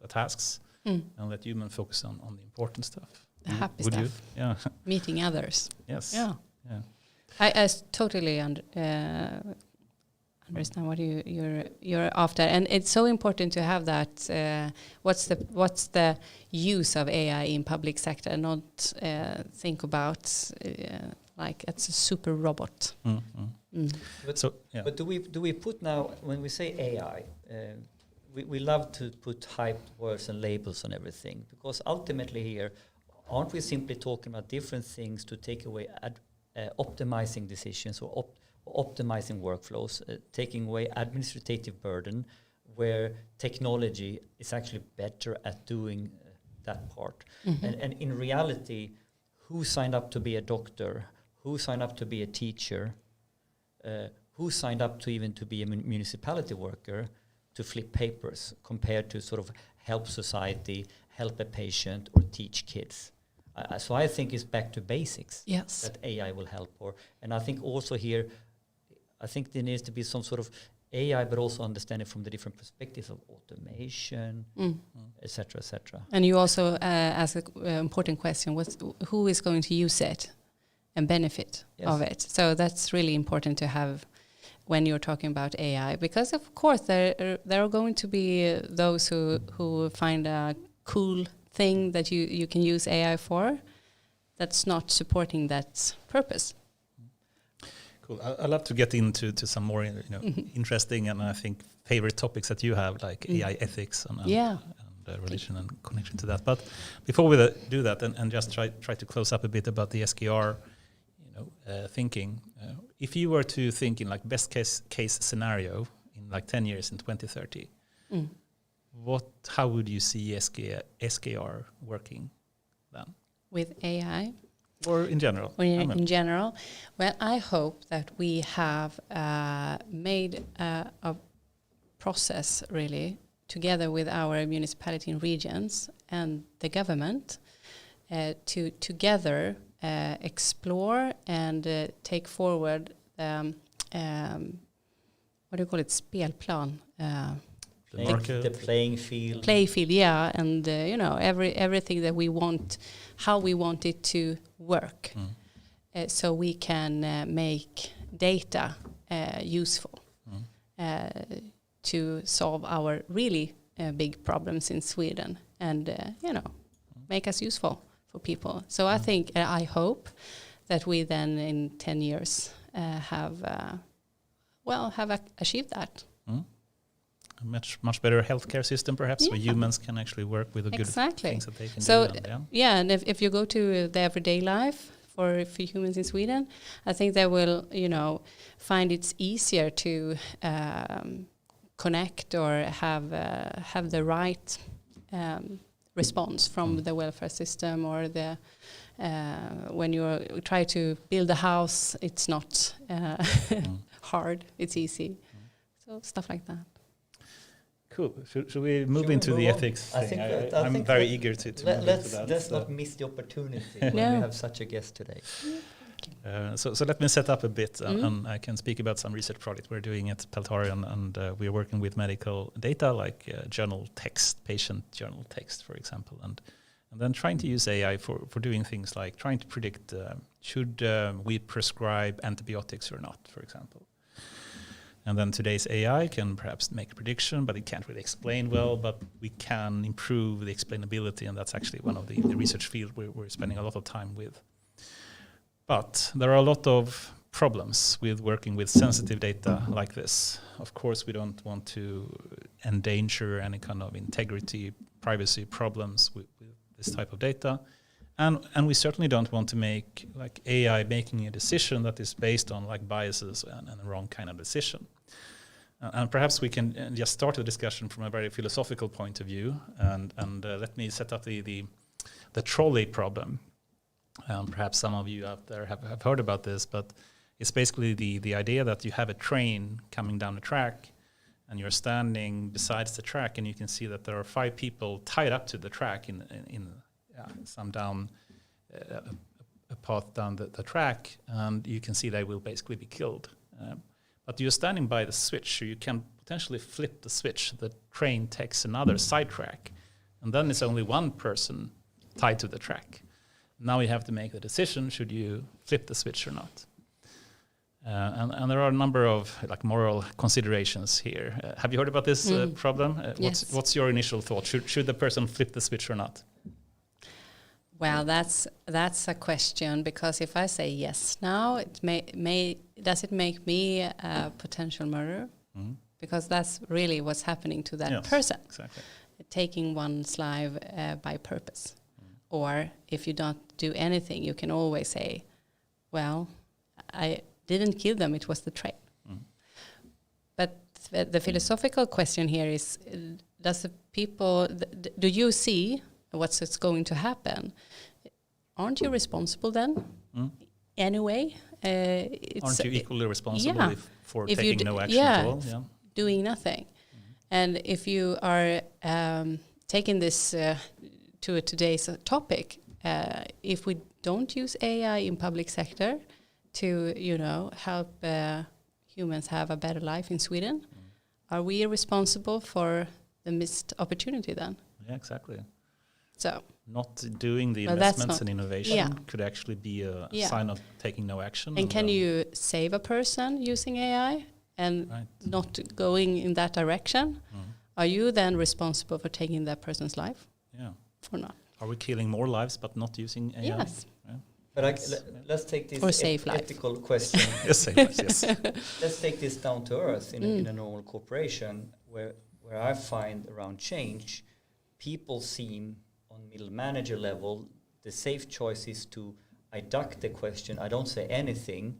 tasks and let human focus on the important stuff. The happy stuff. Yeah. Meeting others. Yes. Yeah. I totally understand what you're after, and it's so important to have that. What's the use of AI in public sector? Not think about like it's a super robot. But do we put now when we say AI? We love to put hyped words and labels on everything, because ultimately here, aren't we simply talking about different things to take away optimizing decisions or optimizing workflows, taking away administrative burden, where technology is actually better at doing that part. And in reality, who signed up to be a doctor? Who signed up to be a teacher? Who signed up to even to be a municipality worker to flip papers compared to sort of help society, help a patient, or teach kids? So I think it's back to basics that AI will help. And I think also here, I think there needs to be some sort of AI, but also understand it from the different perspectives of automation, et cetera, et cetera. And you also ask an important question: who is going to use it and benefit of it? So that's really important to have when you're talking about AI, because of course there are going to be those who find a cool thing that you can use AI for that's not supporting that purpose. Cool. I'd love to get into some more interesting and I think favorite topics that you have, like AI ethics and religion and connection to that. But before we do that and just try to close up a bit about the SKR thinking, if you were to think in like best case scenario in like 10 years in 2030, how would you see SKR working then? With AI? Or in general? In general? Well, I hope that we have made a process really together with our municipality and regions and the government to together explore and take forward what do you call it? Spelplan. The playing field. Play field, yeah, and everything that we want, how we want it to work, so we can make data useful to solve our really big problems in Sweden, and make us useful for people. So I hope that we then in 10 years have achieved that. A much better healthcare system, perhaps, where humans can actually work with the good things that they can do. And if you go to the everyday life for humans in Sweden, I think they will, find it's easier to connect or have the right response from the welfare system, or when you try to build a house, it's not hard, it's easy. So stuff like that. Cool. Should we move into the ethics thing? I'm very eager to move into that. Let's not miss the opportunity when we have such a guest today. So let me set up a bit, and I can speak about some research project we're doing at Peltarian, and we're working with medical data like journal text, patient journal text, for example, and then trying to use AI for doing things like trying to predict should we prescribe antibiotics or not, for example. And then today's AI can perhaps make a prediction, but it can't really explain well, but we can improve the explainability, and that's actually one of the research field we're spending a lot of time with. But there are a lot of problems with working with sensitive data like this. Of course, we don't want to endanger any kind of integrity, privacy problems with this type of data. And we certainly don't want to make like AI making a decision that is based on like biases and the wrong kind of decision. And perhaps we can just start the discussion from a very philosophical point of view, and let me set up the trolley problem. Perhaps some of you out there have heard about this, but it's basically the idea that you have a train coming down the track, and you're standing besides the track, and you can see that there are 5 people tied up to the track in some down a path down the track, and you can see they will basically be killed. But you're standing by the switch, so you can potentially flip the switch. The train takes another side track, and then it's only one person tied to the track. Now you have to make the decision: should you flip the switch or not? And there are a number of like moral considerations here. Have you heard about this problem? Yes. What's your initial thought? Should the person flip the switch or not? Well, that's a question, because if I say yes now, does it make me a potential murderer? Because that's really what's happening to that person. Exactly. Taking one's life by purpose. Or if you don't do anything, you can always say, well, I didn't kill them, it was the train. But the philosophical question here is, do you see what's going to happen? Aren't you responsible then? Anyway, aren't you equally responsible for if taking no action at all? Yeah, doing nothing. And if you are taking this to today's topic, if we don't use AI in public sector to help humans have a better life in Sweden, are we responsible for the missed opportunity then? Yeah, exactly. So not doing the investments and innovation could actually be a sign of taking no action. And can you save a person using AI? and not going in that direction, are you then responsible for taking that person's life? Yeah. Or not? Are we killing more lives but not using AI? Yes. Yeah. But let's take this ethical question. Yes, save lives, yes. Let's take this down to earth in a normal corporation where I find around change, people seem on middle manager level, the safe choice is to I duck the question, I don't say anything,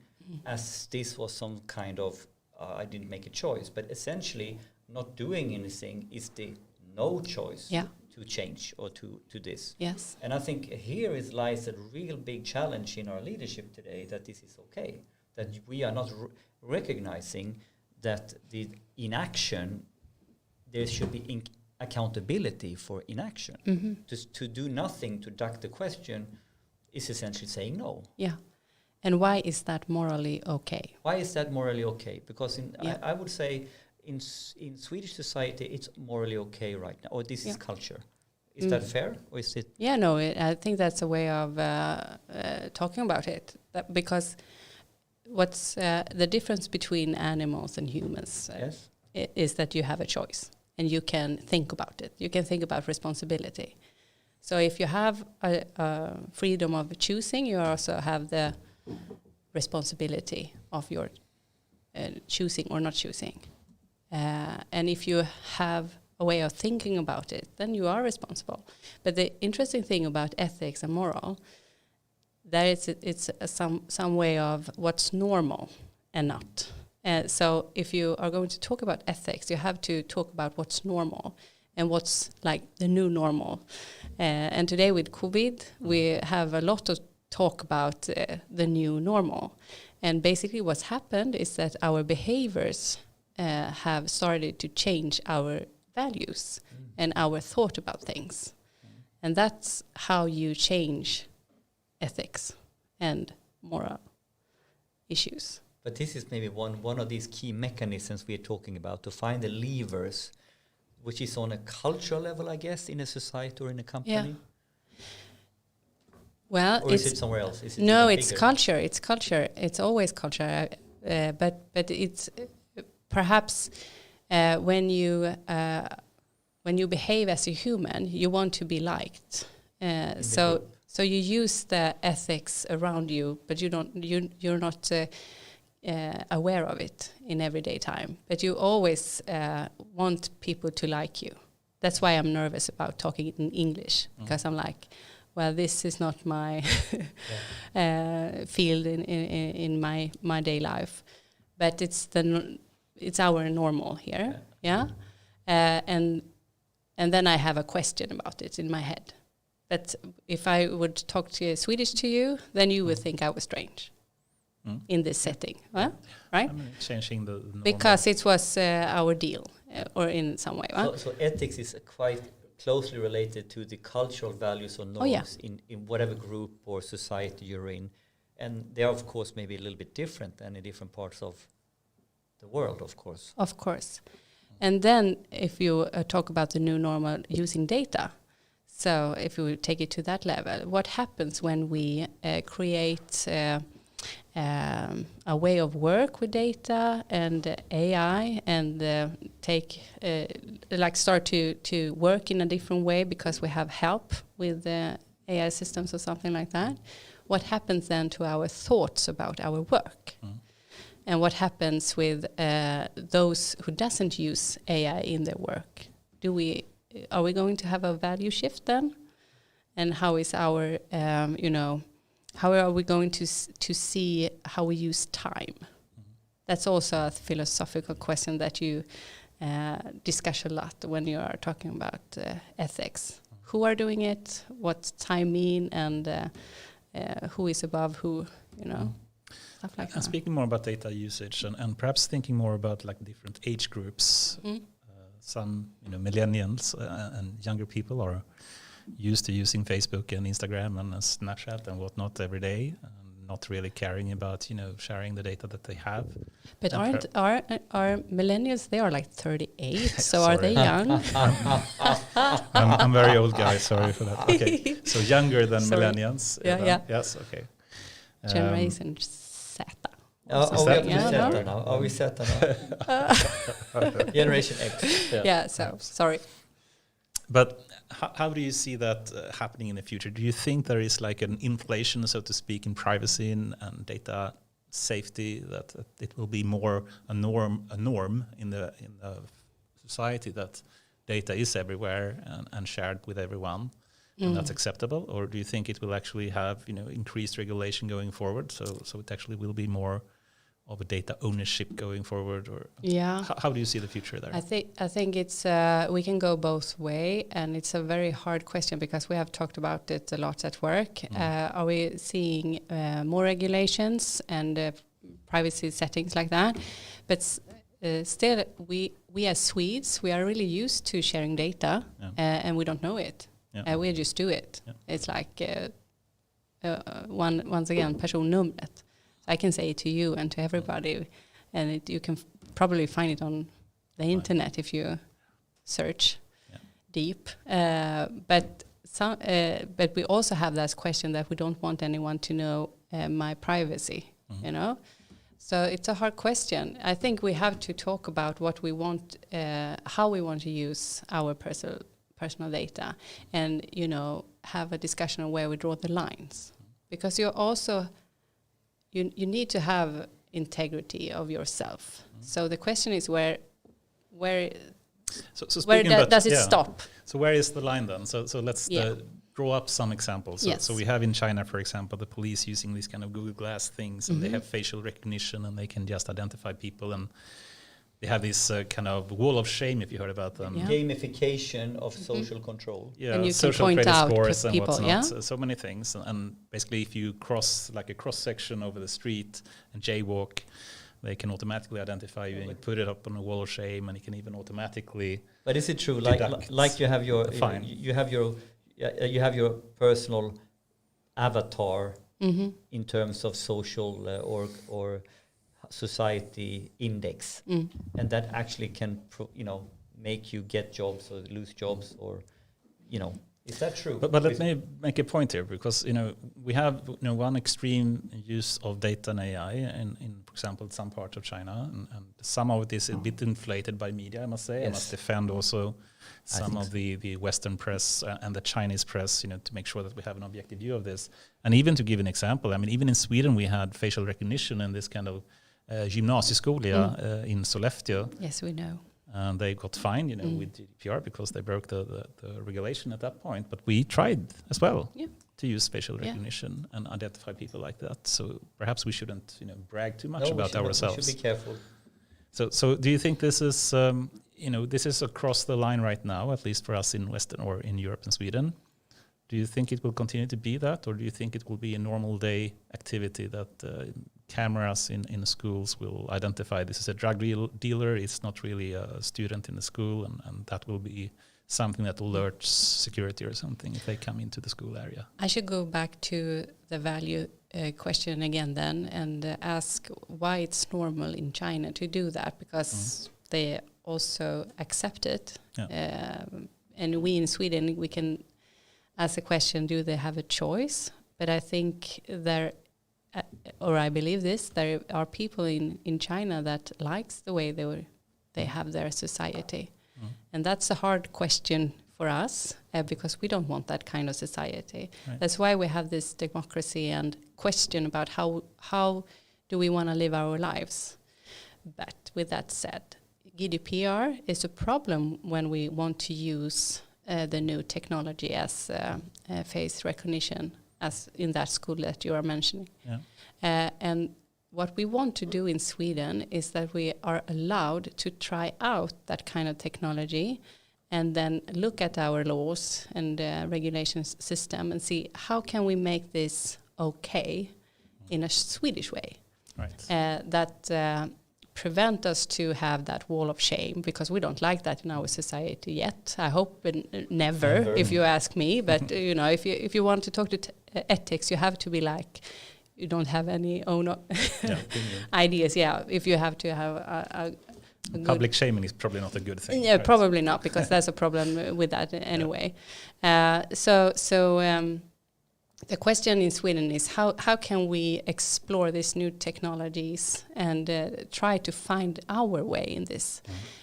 as this was some kind of, I didn't make a choice. But essentially, not doing anything is the no choice to change or to this. Yes. And I think here lies a real big challenge in our leadership today, that this is okay, that we are not recognizing that the inaction, there should be accountability for inaction. To do nothing, to duck the question, is essentially saying no. Yeah. And why is that morally okay? Why is that morally okay? Because I would say in Swedish society, it's morally okay right now. Or this is culture. Is that fair? Or is it? Yeah, no, I think that's a way of talking about it. Because what's the difference between animals and humans is that you have a choice. And you can think about it. You can think about responsibility. So if you have a freedom of choosing, you also have the responsibility of your choosing or not choosing. And if you have a way of thinking about it, then you are responsible. But the interesting thing about ethics and moral, that it's some way of what's normal and not. So if you are going to talk about ethics, you have to talk about what's normal and what's like the new normal. And today with COVID, we have a lot of talk about the new normal. And basically what's happened is that our behaviors have started to change our values and our thought about things. And that's how you change ethics and moral issues. But this is maybe one of these key mechanisms we are talking about, to find the levers, which is on a cultural level, I guess, in a society or in a company. Yeah. Well, or is it somewhere else? Is it it's culture. It's culture. It's always culture. But it's perhaps when you behave as a human, you want to be liked. So you use the ethics around you, but you're not aware of it in everyday time. But you always want people to like you. That's why I'm nervous about talking in English, because I'm like, well, this is not my field in my day life, but it's our normal here, and then I have a question about it in my head. But if I would talk to Swedish to you, then you would think I was strange in this setting, right? Changing the normal. Because it was our deal, or in some way. So ethics is quite closely related to the cultural values or norms in whatever group or society you're in. And they're, of course, maybe a little bit different than in different parts of the world, of course. Of course. And then if you talk about the new normal using data, so if we take it to that level, what happens when we create a way of work with data and AI and start to work in a different way because we have help with AI systems or something like that? What happens then to our thoughts about our work? And what happens with those who doesn't use AI in their work? Are we going to have a value shift then? And how is our, how are we going to see how we use time? That's also a philosophical question that you discuss a lot when you are talking about ethics. Who are doing it? What time mean? And who is above who? Stuff like that. And speaking more about data usage and perhaps thinking more about like different age groups. Some millennials and younger people are used to using Facebook and Instagram and Snapchat and whatnot every day, not really caring about sharing the data that they have. But are millennials? They are like 38. So are they young? I'm very old guy. Sorry for that. Okay, so younger than millennials. Yeah. Yes. Okay. Generation Z. Are we up to Yeah, set no? now? Are we set now? Generation X. Yeah, so sorry. But how do you see that happening in the future? Do you think there is like an inflation, so to speak, in privacy and data safety, that it will be more a norm in the society, that data is everywhere and shared with everyone, and that's acceptable? Or do you think it will actually have increased regulation going forward, so it actually will be more of a data ownership going forward? Or how do you see the future there? I think it's we can go both way, and it's a very hard question because we have talked about it a lot at work. Are we seeing more regulations and privacy settings like that? But still, we as Swedes, we are really used to sharing data, and we don't know it. We just do it. It's like once again, personnumret. I can say it to you and to everybody, and you can probably find it on the internet if you search deep. But we also have that question that we don't want anyone to know my privacy. So it's a hard question. I think we have to talk about what we want, how we want to use our personal data, and have a discussion on where we draw the lines, because you're also. You need to have integrity of yourself. So the question is where does it stop? So where is the line then? So let's draw up some examples. So we have in China, for example, the police using these kind of Google Glass things, and they have facial recognition, and they can just identify people, and they have this kind of wall of shame, if you heard about them. Gamification of social control. Yeah, and you social can point credit out scores and people, whatnot. So many things. And basically, if you cross like a cross-section over the street and jaywalk, they can automatically identify you, and you put it up on a wall of shame, and you can even automatically. But is it true? Like you have your fine. You have your personal avatar in terms of social or society index, and that actually can make you get jobs or lose jobs, or is that true? But let me make a point here, because we have one extreme use of data and AI in for example some parts of China, and some of it is a bit inflated by media, I must say. I must defend also some of the Western press and the Chinese press, to make sure that we have an objective view of this. And even to give an example, even in Sweden we had facial recognition in this kind of gymnasieskola in Sollefteå. Yes, we know. And they got fined, with GDPR because they broke the regulation at that point. But we tried as well to use facial recognition and identify people like that. So perhaps we shouldn't, brag too much about ourselves. We should be careful. So do you think this is, this is across the line right now, at least for us in Western or in Europe and Sweden? Do you think it will continue to be that, or do you think it will be a normal day activity that cameras in schools will identify this is a drug dealer, it's not really a student in the school, and that will be something that alerts security or something if they come into the school area? I should go back to the value question again then, and ask why it's normal in China to do that, because they also accept it. And we in Sweden, we can ask the question, do they have a choice? But I think I believe this, there are people in China that likes the way they have their society. And that's a hard question for us, because we don't want that kind of society. Right. That's why we have this democracy and question about how do we want to live our lives. But with that said, GDPR is a problem when we want to use the new technology as face recognition, as in that school that you are mentioning. And what we want to do in Sweden is that we are allowed to try out that kind of technology, and then look at our laws and regulations system and see how can we make this okay in a Swedish way. Right. That prevent us to have that wall of shame, because we don't like that in our society yet. I hope never, if you ask me. But if you want to talk to ethics, you have to be like, you don't have any own ideas. Yeah, if you have to have a public shaming is probably not a good thing. Yeah, right? Probably not, because there's a problem with that anyway. So the question in Sweden is how can we explore these new technologies and try to find our way in this,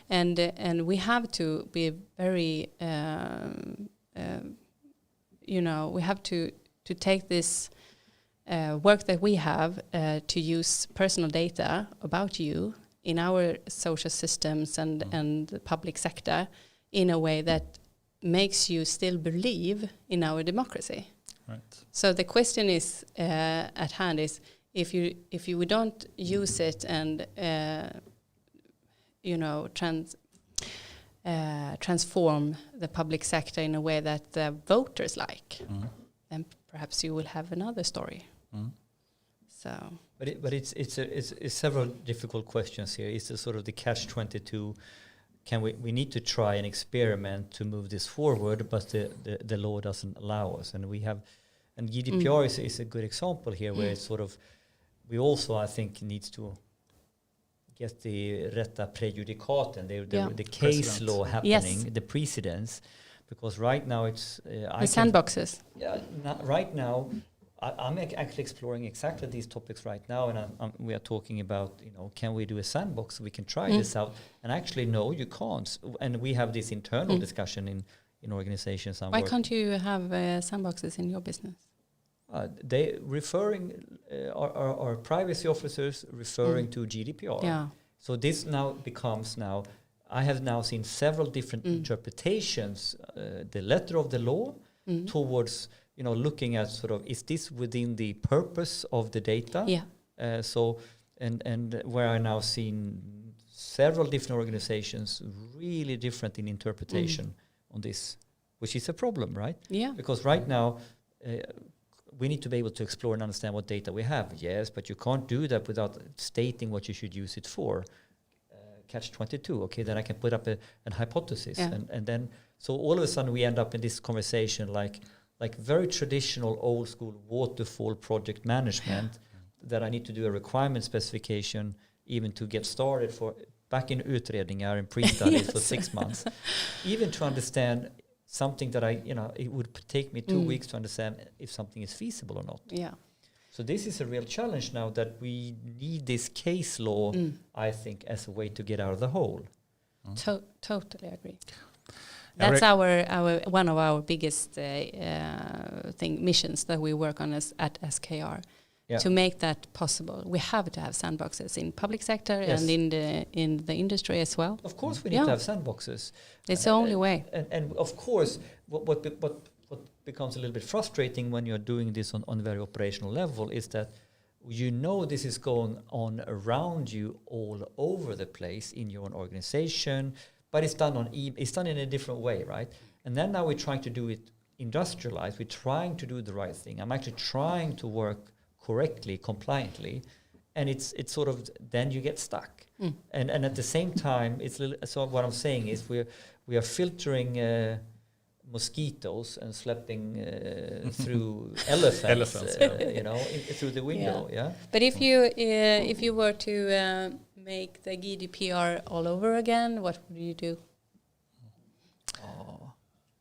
and we have to be very we have to take this work that we have to use personal data about you in our social systems and the public sector in a way that makes you still believe in our democracy. Right. So the question is at hand is if you don't use it and transform the public sector in a way that the voters like, then perhaps you will have another story. So, but it's several difficult questions here. It's the sort of the catch-22. Can we need to try and experiment to move this forward, but the law doesn't allow us, and GDPR is a good example here, where it's sort of, we also, I think, needs to get the rätta prejudikaten, the case Precedent. law happening, the precedents, because right now it's the sandboxes. Right now I'm actually exploring exactly these topics right now, and we are talking about, can we do a sandbox so we can try this out? And actually, no, you can't. And we have this internal discussion in organizations. Why can't you have sandboxes in your business? They referring our privacy officers referring to GDPR. Yeah. So this now becomes I have now seen several different interpretations, the letter of the law towards looking at sort of, is this within the purpose of the data? Yeah. So and where I now seen several different organizations really different in interpretation on this, which is a problem, right? Yeah. Because right now we need to be able to explore and understand what data we have. Yes, but you can't do that without stating what you should use it for. Catch-22. Okay, then I can put up an hypothesis, and then so all of a sudden we end up in this conversation like very traditional old school waterfall project management, that I need to do a requirement specification even to get started for back in utredningar and pre-studies for 6 months, even to understand something that it would take me 2 weeks to understand if something is feasible or not. Yeah. So this is a real challenge now, that we need this case law, I think, as a way to get out of the hole. Totally agree. That's our one of our biggest missions that we work on at SKR. Yeah. To make that possible, we have to have sandboxes in public sector and in the industry as well. Of course, we need to have sandboxes. It's the only way. And of course, what becomes a little bit frustrating when you're doing this on a very operational level is that this is going on around you all over the place in your own organization, but it's done in a different way, right? And then now we're trying to do it industrialized. We're trying to do the right thing. I'm actually trying to work correctly, compliantly, and it's sort of, then you get stuck. And at the same time, so what I'm saying is we are filtering mosquitoes and sleeping through elephants through the window. Yeah. But if you were to make the GDPR all over again, what would you do?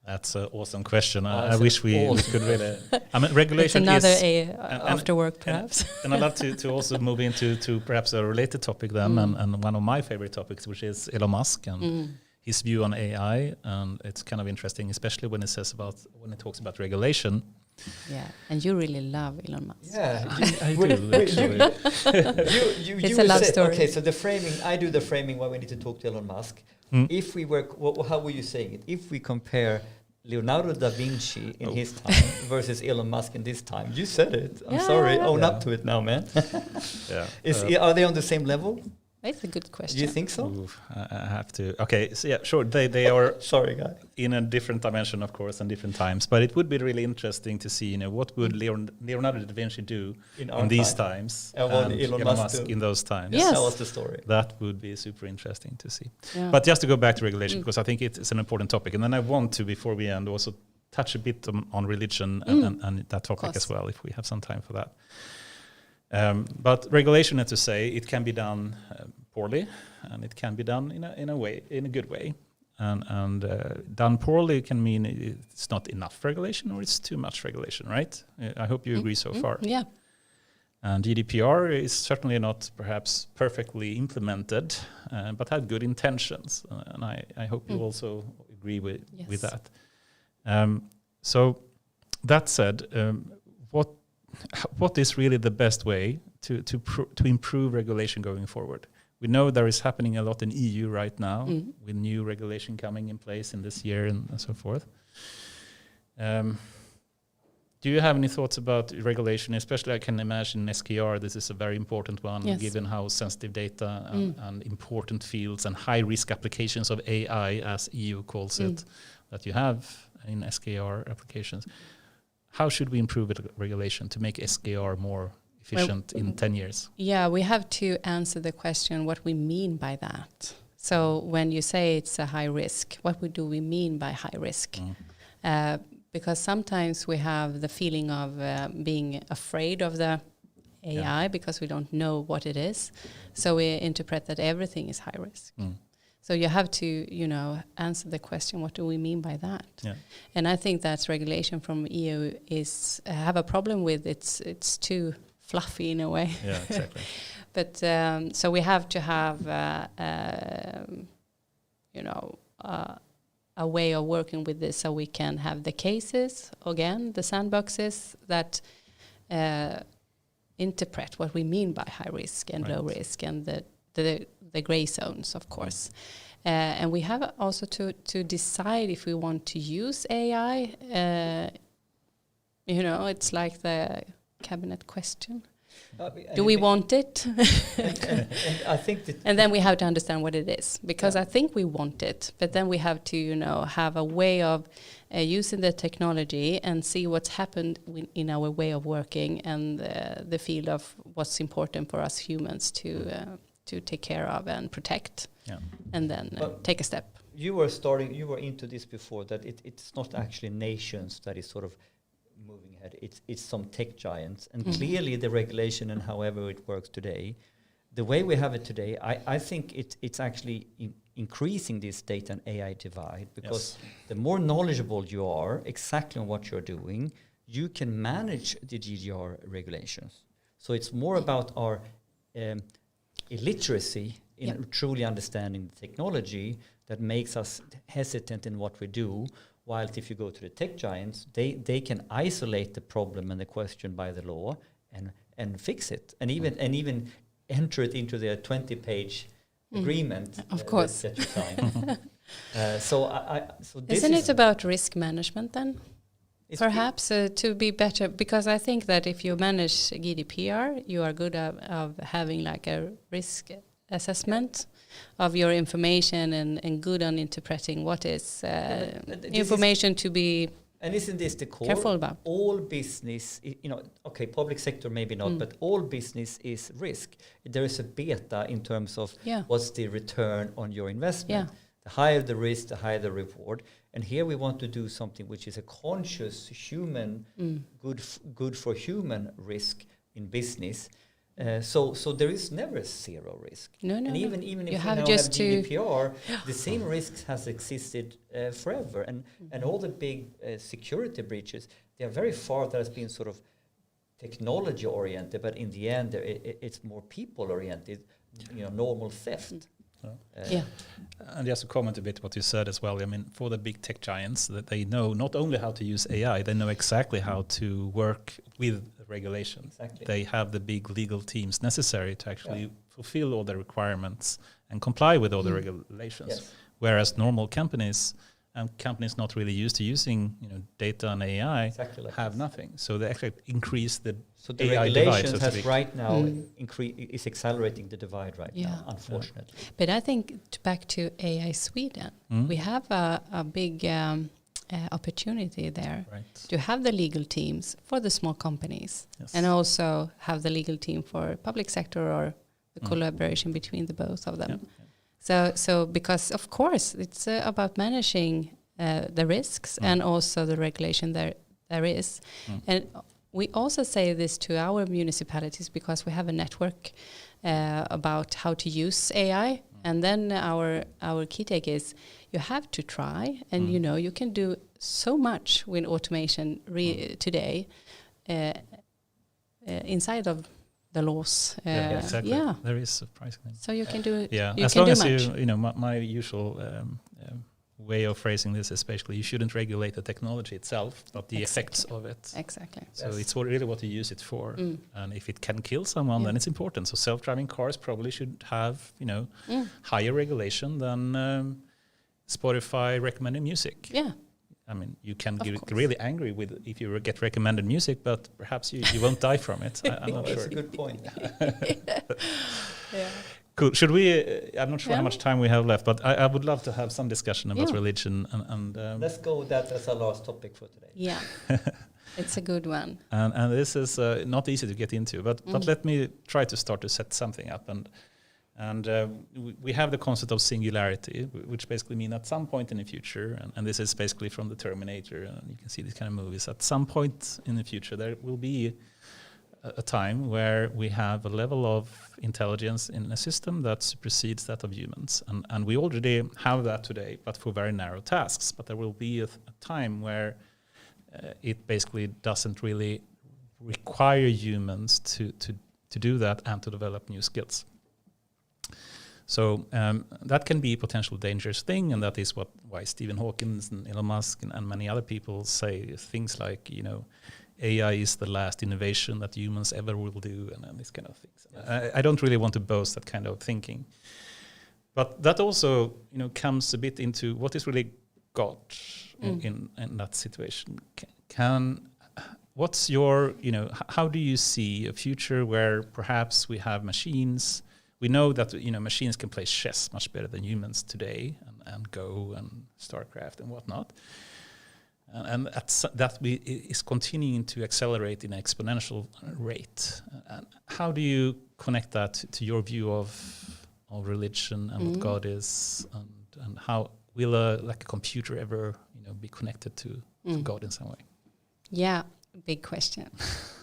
That's an awesome question. I wish we could really. I mean, regulation it's another is after work, perhaps. And I'd love to also move into perhaps a related topic then, and one of my favorite topics, which is Elon Musk and his view on AI, and it's kind of interesting, especially when it talks about regulation. Yeah, and you really love Elon Musk. Yeah, I do actually. It's a love story. Okay, so the framing, I do the framing when we need to talk to Elon Musk. If we were, how were you saying it? If we compare Leonardo da Vinci in his time versus Elon Musk in this time, you said it. I'm sorry, own up to it now, man. Are they on the same level? That's a good question. Do you think so? Oof, I have to. Okay, so yeah, sure. They are sorry, guy. In a different dimension, of course, and different times. But it would be really interesting to see, what would Leonardo da Vinci do in these times, and Elon Musk in those times. Yes. Tell us the story. That would be super interesting to see. Yeah. But just to go back to regulation, because I think it's an important topic, and then I want to, before we end, also touch a bit on religion and that topic as well, if we have some time for that. But regulation, to say, it can be done poorly, and it can be done in a good way. and done poorly can mean it's not enough regulation or it's too much regulation, right? I hope you agree so far. Yeah. And GDPR is certainly not perhaps perfectly implemented, but had good intentions. And I hope you also agree with that. So that said, what is really the best way to improve regulation going forward? We know there is happening a lot in EU right now with new regulation coming in place in this year and so forth. Do you have any thoughts about regulation? Especially I can imagine SKR, this is a very important one, given how sensitive data and important fields and high-risk applications of AI, as EU calls it, that you have in SKR applications. How should we improve regulation to make SKR more efficient in 10 years? Yeah, we have to answer the question what we mean by that. So when you say it's a high risk, what do we mean by high risk? Because sometimes we have the feeling of being afraid of the AI because we don't know what it is. So we interpret that everything is high risk. So you have to, answer the question, what do we mean by that? Yeah. And I think that regulation from EU is have a problem with it's too fluffy in a way. Yeah, exactly. But so we have to have, a way of working with this so we can have the cases, again, the sandboxes that interpret what we mean by high risk and low risk and the gray zones, of course. And we have also to decide if we want to use AI. It's like the cabinet question. Do we want it? and I think that and then we have to understand what it is, because I think we want it, but then we have to, have a way of using the technology and see what's happened in our way of working and the field of what's important for us humans to take care of and protect, and then take a step. You were into this before, that it's not actually nations that is sort of moving ahead. It's some tech giants, and clearly the regulation and however it works today, the way we have it today, I think it's actually increasing this data and AI divide, because the more knowledgeable you are exactly on what you're doing, you can manage the GDPR regulations. So it's more about our illiteracy in truly understanding the technology that makes us hesitant in what we do. While if you go to the tech giants, they can isolate the problem and the question by the law and fix it, and even enter it into their 20-page agreement. Of course, that you sign. So this isn't it about risk management then? Perhaps to be better, because I think that if you manage GDPR, you are good of having like a risk assessment of your information and good on interpreting what is information to be. And isn't this the core? Careful about. All business, public sector maybe not, but all business is risk. There is a beta in terms of what's the return on your investment. Yeah. The higher the risk, the higher the reward. And here we want to do something which is a conscious human, good for human risk in business. So there is never zero risk. No. And even if you now have GDPR, the same risks has existed forever. And all the big security breaches, they are very far that has been sort of technology oriented, but in the end, it's more people oriented. Normal theft. And just to comment a bit what you said as well, I mean, for the big tech giants, that they know not only how to use AI, they know exactly how to work with regulation. Exactly. They have the big legal teams necessary to actually fulfill all the requirements and comply with all the regulations. Yes. Whereas normal companies and companies not really used to using data and AI have nothing. So they actually increase the AI regulations divide, has right now is accelerating the divide now, unfortunately. But I think back to AI Sweden, we have a big opportunity there to have the legal teams for the small companies and also have the legal team for public sector or the collaboration between the both of them. So because of course it's about managing the risks and also the regulation there is. And we also say this to our municipalities because we have a network about how to use AI. And then our key take is you have to try, and you can do so much with automation today inside of the laws. Exactly. Yeah, there is surprisingly. so you can do it. Yeah, you as can long do as much. my usual way of phrasing this, especially, you shouldn't regulate the technology itself, but the effects of it. Exactly. So it's really what you use it for, and if it can kill someone, then it's important. So self-driving cars probably should have, higher regulation than Spotify recommended music. Yeah. I mean, you can get really angry if you get recommended music, but perhaps you won't die from it. I'm not sure. That's a good point. Yeah. Cool. Should we? I'm not sure how much time we have left, but I would love to have some discussion about religion and let's go with that as our last topic for today. Yeah, it's a good one. And this is not easy to get into, but let me try to start to set something up. And we have the concept of singularity, which basically means at some point in the future, and this is basically from the Terminator, and you can see these kind of movies. At some point in the future, there will be a time where we have a level of intelligence in a system that supersedes that of humans. And we already have that today, but for very narrow tasks. But there will be a time where it basically doesn't really require humans to do that and to develop new skills. So that can be a potential dangerous thing, and that is why Stephen Hawking and Elon Musk and many other people say things like, AI is the last innovation that humans ever will do, and these kind of things. Yes. I don't really want to boast that kind of thinking, but that also, comes a bit into what is really God in that situation. What's your, how do you see a future where perhaps we have machines? We know that machines can play chess much better than humans today, and Go and StarCraft and whatnot. And that is continuing to accelerate in an exponential rate. And how do you connect that to your view of religion and what God is, and how will a computer ever be connected to God in some way? Yeah, big question.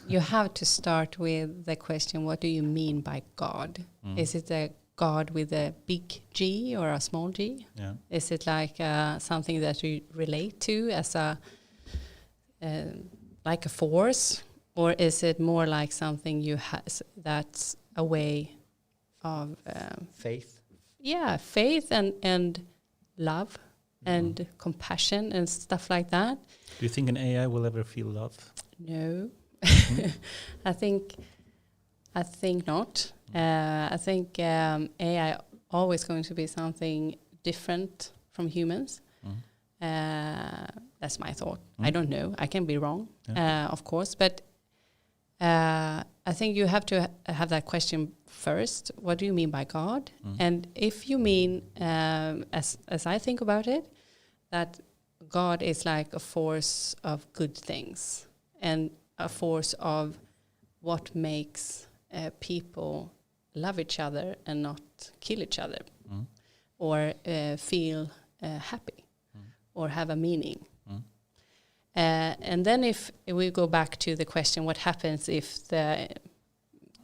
You have to start with the question: what do you mean by God? Is it a God with a big G or a small g? Yeah. Is it like something that we relate to as like a force, or is it more like something that's a way of faith? Yeah, faith and love and compassion and stuff like that. Do you think an AI will ever feel love? No, I think not. I think AI always going to be something different from humans. That's my thought. I don't know. I can be wrong, of course. But I think you have to have that question first. What do you mean by God? And if you mean, as I think about it, that God is like a force of good things and a force of what makes people love each other and not kill each other, or feel happy, or have a meaning. And then if we go back to the question, what happens if the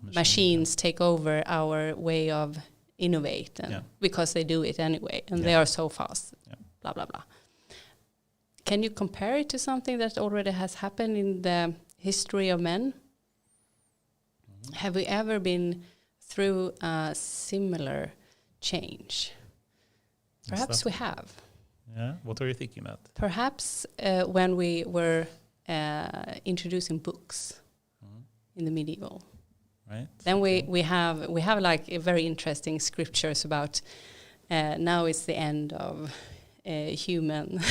machines take over our way of innovate, because they do it anyway, and they are so fast, blah, blah, blah. Can you compare it to something that already has happened in the history of men? Have we ever been through a similar change? Perhaps we have. Yeah. What are you thinking about? Perhaps when we were introducing books in the medieval. Right. Then we have like a very interesting scriptures about now it's the end of human,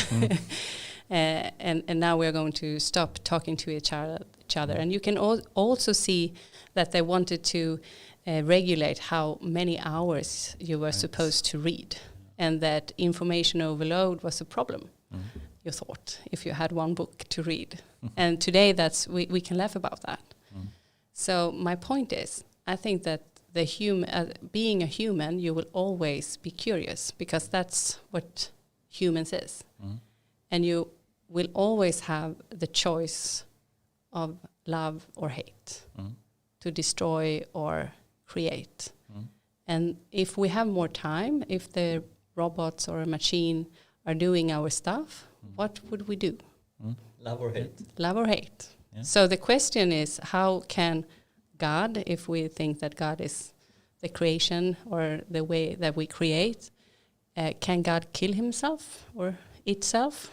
and now we're going to stop talking to each other. And you can also see that they wanted to regulate how many hours you were supposed to read, and that information overload was a problem. You thought, if you had one book to read. And today we can laugh about that. So my point is, I think that being a human, you will always be curious, because that's what humans is. And you will always have the choice of love or hate, to destroy or create. And if we have more time, if the robots or a machine are doing our stuff, what would we do? Love or hate? Love or hate. Yeah. So the question is, how can God, if we think that God is the creation or the way that we create, can God kill himself or itself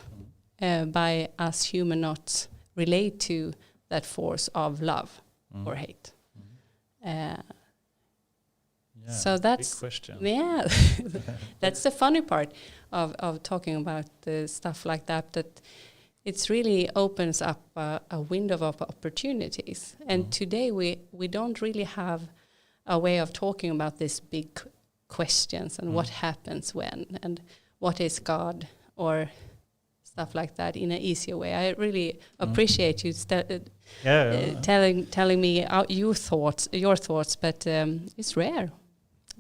by us human not relate to that force of love or hate? So that's big question. Yeah, that's the funny part of talking about stuff like that. That it's really opens up a window of opportunities. And today we don't really have a way of talking about these big questions and what happens when and what is God or stuff like that in an easier way. I really appreciate you telling me your thoughts, but it's rare.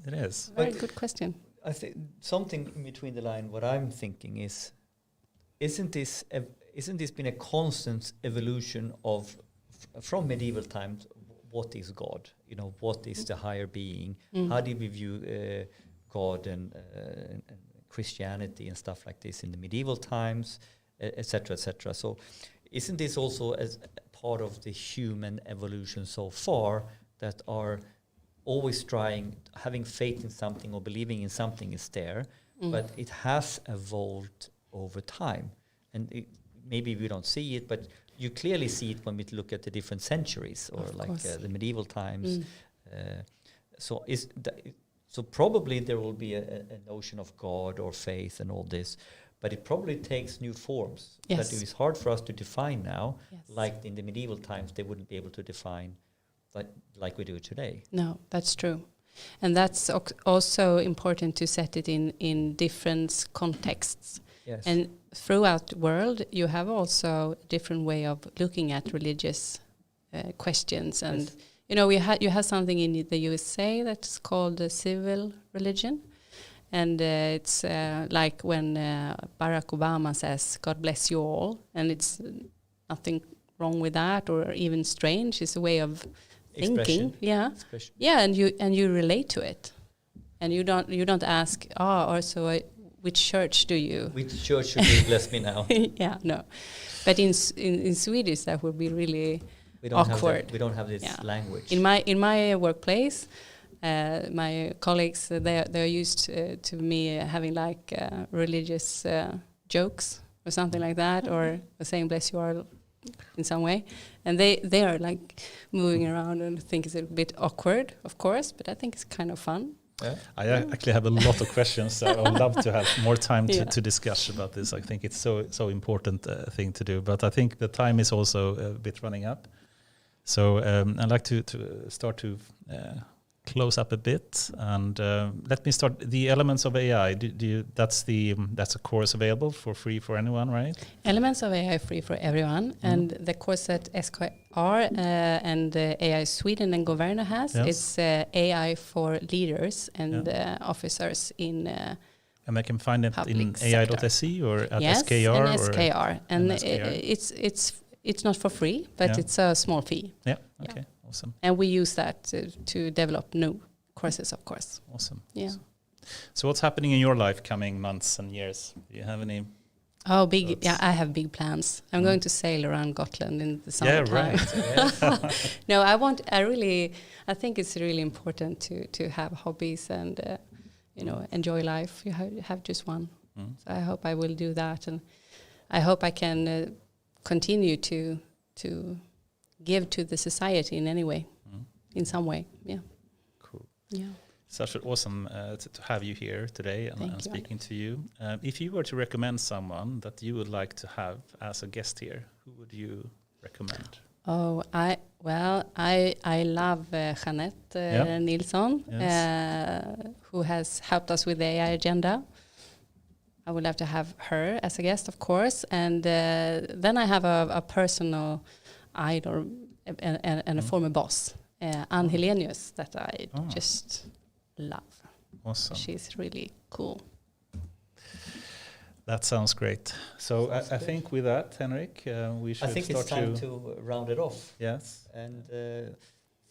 It is. Very good question. I think something in between the line. What I'm thinking is, isn't this been a constant evolution of from medieval times? What is God? You know, what is the higher being? How do we view God and Christianity and stuff like this in the medieval times, etc., etc. So, isn't this also as part of the human evolution so far that are always having faith in something or believing in something is there, but it has evolved over time. And maybe we don't see it, but you clearly see it when we look at the different centuries or the medieval times. So probably there will be a notion of God or faith and all this, but it probably takes new forms that it is hard for us to define now. Like in the medieval times, they wouldn't be able to define like we do today. No, that's true. And that's also important to set it in different contexts. Yes. And throughout the world, you have also a different way of looking at religious questions. And, you know, you have something in the USA that's called the civil religion. And it's like when Barack Obama says, God bless you all. And it's nothing wrong with that or even strange. It's a way of thinking, and you relate to it, and you don't ask, which church should you bless me now? No, but in Swedish that would be really awkward. We don't have this language. In my workplace, my colleagues they're used to me having like religious jokes or something like that, or saying bless you all in some way, and they are like moving around and think it's a bit awkward, of course, but I think it's kind of fun. I actually have a lot of questions. So I would love to have more time to discuss about this. I think it's so important thing to do, but I think the time is also a bit running up. So I'd like to start to close up a bit, and let me start the elements of AI. That's a course available for free for anyone, right? Elements of AI free for everyone, and the course that SKR and AI Sweden and Governo has is AI for leaders and officers in. And they can find it in AI.se or at SKR. And SKR, and it's not for free, but it's a small fee. Yeah. Okay. Awesome. And we use that to develop new courses, of course. Awesome. Yeah. Awesome. So what's happening in your life coming months and years? Do you have any? Oh, big! Thoughts? Yeah, I have big plans. I'm going to sail around Gotland in the summertime. Yeah, right. No, I think it's really important to have hobbies and enjoy life. You have just one. So I hope I will do that, and I hope I can continue to give to the society in any way, in some way. Yeah. Cool. Yeah. Such awesome to have you here today and speaking to you. If you were to recommend someone that you would like to have as a guest here, who would you recommend? Oh, I love Jeanette Nilsson, who has helped us with the AI agenda. I would love to have her as a guest, of course. And then I have a personal idol and a former boss, Ann Helenius, that I just love. Awesome. She's really cool. That sounds great. So I think with that, Henrik, we should. I think it's time to round it off. Yes. And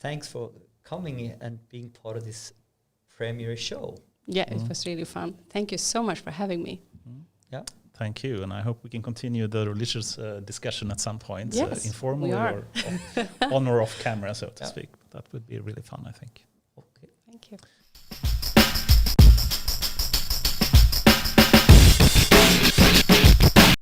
thanks for coming and being part of this premiere show. Yeah, it was really fun. Thank you so much for having me. Yeah. Thank you, and I hope we can continue the religious discussion at some point, Yes, informally we are. or on or off camera, so to speak. That would be really fun, I think.